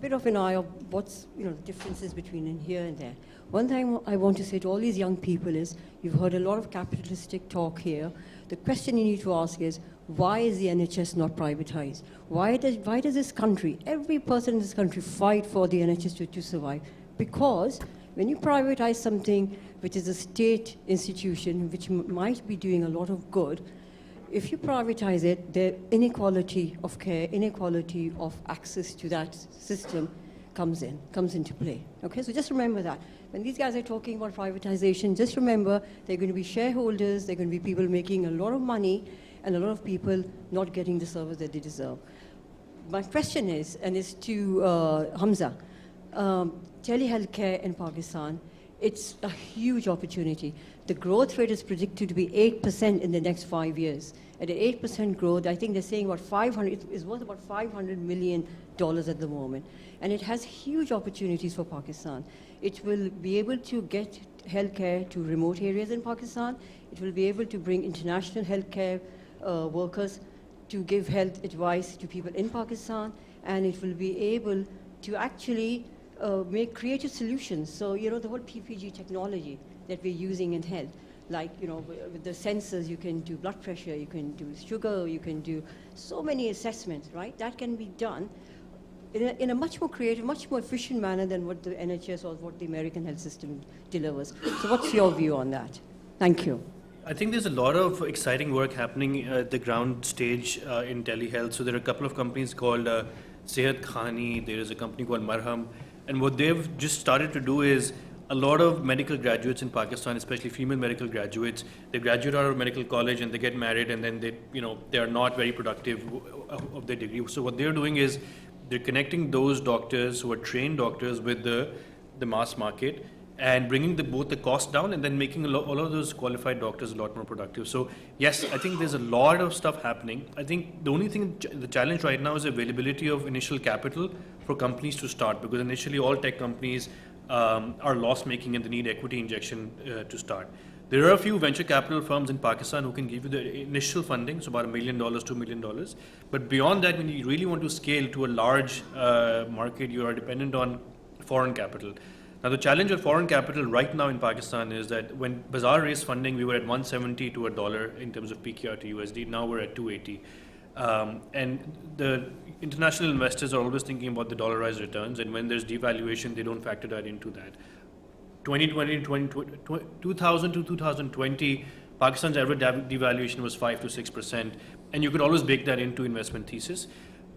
bit of an eye of what's, the differences between in here and there. One thing I want to say to all these young people is, you've heard a lot of capitalistic talk here. The question you need to ask is, why is the NHS not privatized? Why does this country, every person in this country, fight for the NHS to survive? Because when you privatize something which is a state institution, which might be doing a lot of good, if you privatize it, the inequality of care, inequality of access to that system comes into play. Okay, so just remember that. When these guys are talking about privatization, just remember they're going to be shareholders, they're going to be people making a lot of money, and a lot of people not getting the service that they deserve. My question is, and it's to Hamza, telehealthcare in Pakistan, it's a huge opportunity. The growth rate is predicted to be 8% in the next 5 years. At an 8% growth, I think they're saying it's worth about $500 million at the moment. And it has huge opportunities for Pakistan. It will be able to get healthcare to remote areas in Pakistan. It will be able to bring international healthcare workers to give health advice to people in Pakistan, and it will be able to actually make creative solutions. So, the whole PPG technology that we're using in health, like, with the sensors, you can do blood pressure, you can do sugar, you can do so many assessments, right? That can be done in a much more creative, much more efficient manner than what the NHS or what the American health system delivers. So what's your view on that? Thank you. I think there's a lot of exciting work happening at the ground stage in telehealth. So there are a couple of companies called Sehat Khani, there is a company called Marham, and what they've just started to do is a lot of medical graduates in Pakistan, especially female medical graduates, they graduate out of medical college and they get married, and then they are not very productive of their degree. So what they're doing is they're connecting those doctors who are trained doctors with the mass market, and bringing both the cost down and then making all of those qualified doctors a lot more productive. So yes, I think there's a lot of stuff happening. I think the only thing, the challenge right now is availability of initial capital for companies to start, because initially all tech companies are loss-making and they need equity injection to start. There are a few venture capital firms in Pakistan who can give you the initial funding, so about $1 million, $2 million. But beyond that, when you really want to scale to a large market, you are dependent on foreign capital. Now, the challenge of foreign capital right now in Pakistan is that when Bazaar raised funding, we were at 170 to $1 in terms of PKR to USD. Now we're at 280. And the international investors are always thinking about the dollarized returns, and when there's devaluation, they don't factor that into that. 2000 to 2020, Pakistan's average devaluation was 5 to 6%, and you could always bake that into investment thesis.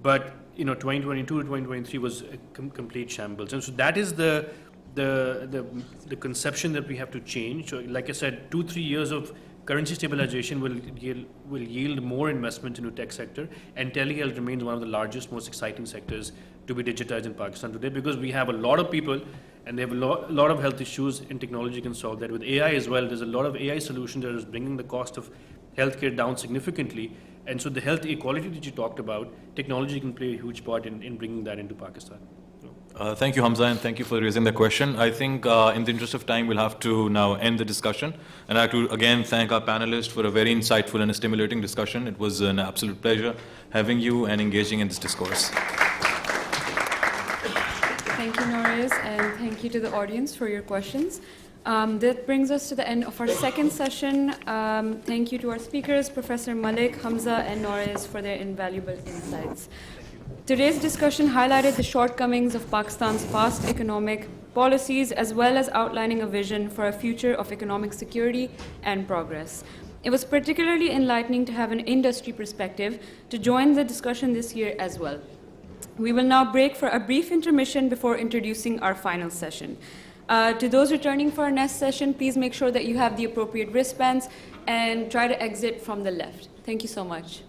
But 2022 to 2023 was a complete shambles, and so that is the conception that we have to change. So, like I said, 2-3 years of currency stabilization will yield more investment into tech sector, and telehealth remains one of the largest, most exciting sectors to be digitized in Pakistan today, because we have a lot of people and they have a lot of health issues, and technology can solve that. With AI as well, there's a lot of AI solutions that is bringing the cost of healthcare down significantly, and so the health equality that you talked about, technology can play a huge part in bringing that into Pakistan. Thank you, Hamza, and thank you for raising the question. I think in the interest of time, we'll have to now end the discussion. And I have to again thank our panelists for a very insightful and stimulating discussion. It was an absolute pleasure having you and engaging in this discourse. Thank you, Nauraiz, and thank you to the audience for your questions. That brings us to the end of our second session. Thank you to our speakers, Professor Malik, Hamza, and Nauraiz, for their invaluable insights. Today's discussion highlighted the shortcomings of Pakistan's past economic policies, as well as outlining a vision for a future of economic security and progress. It was particularly enlightening to have an industry perspective to join the discussion this year as well. We will now break for a brief intermission before introducing our final session. To those returning for our next session, please make sure that you have the appropriate wristbands and try to exit from the left. Thank you so much.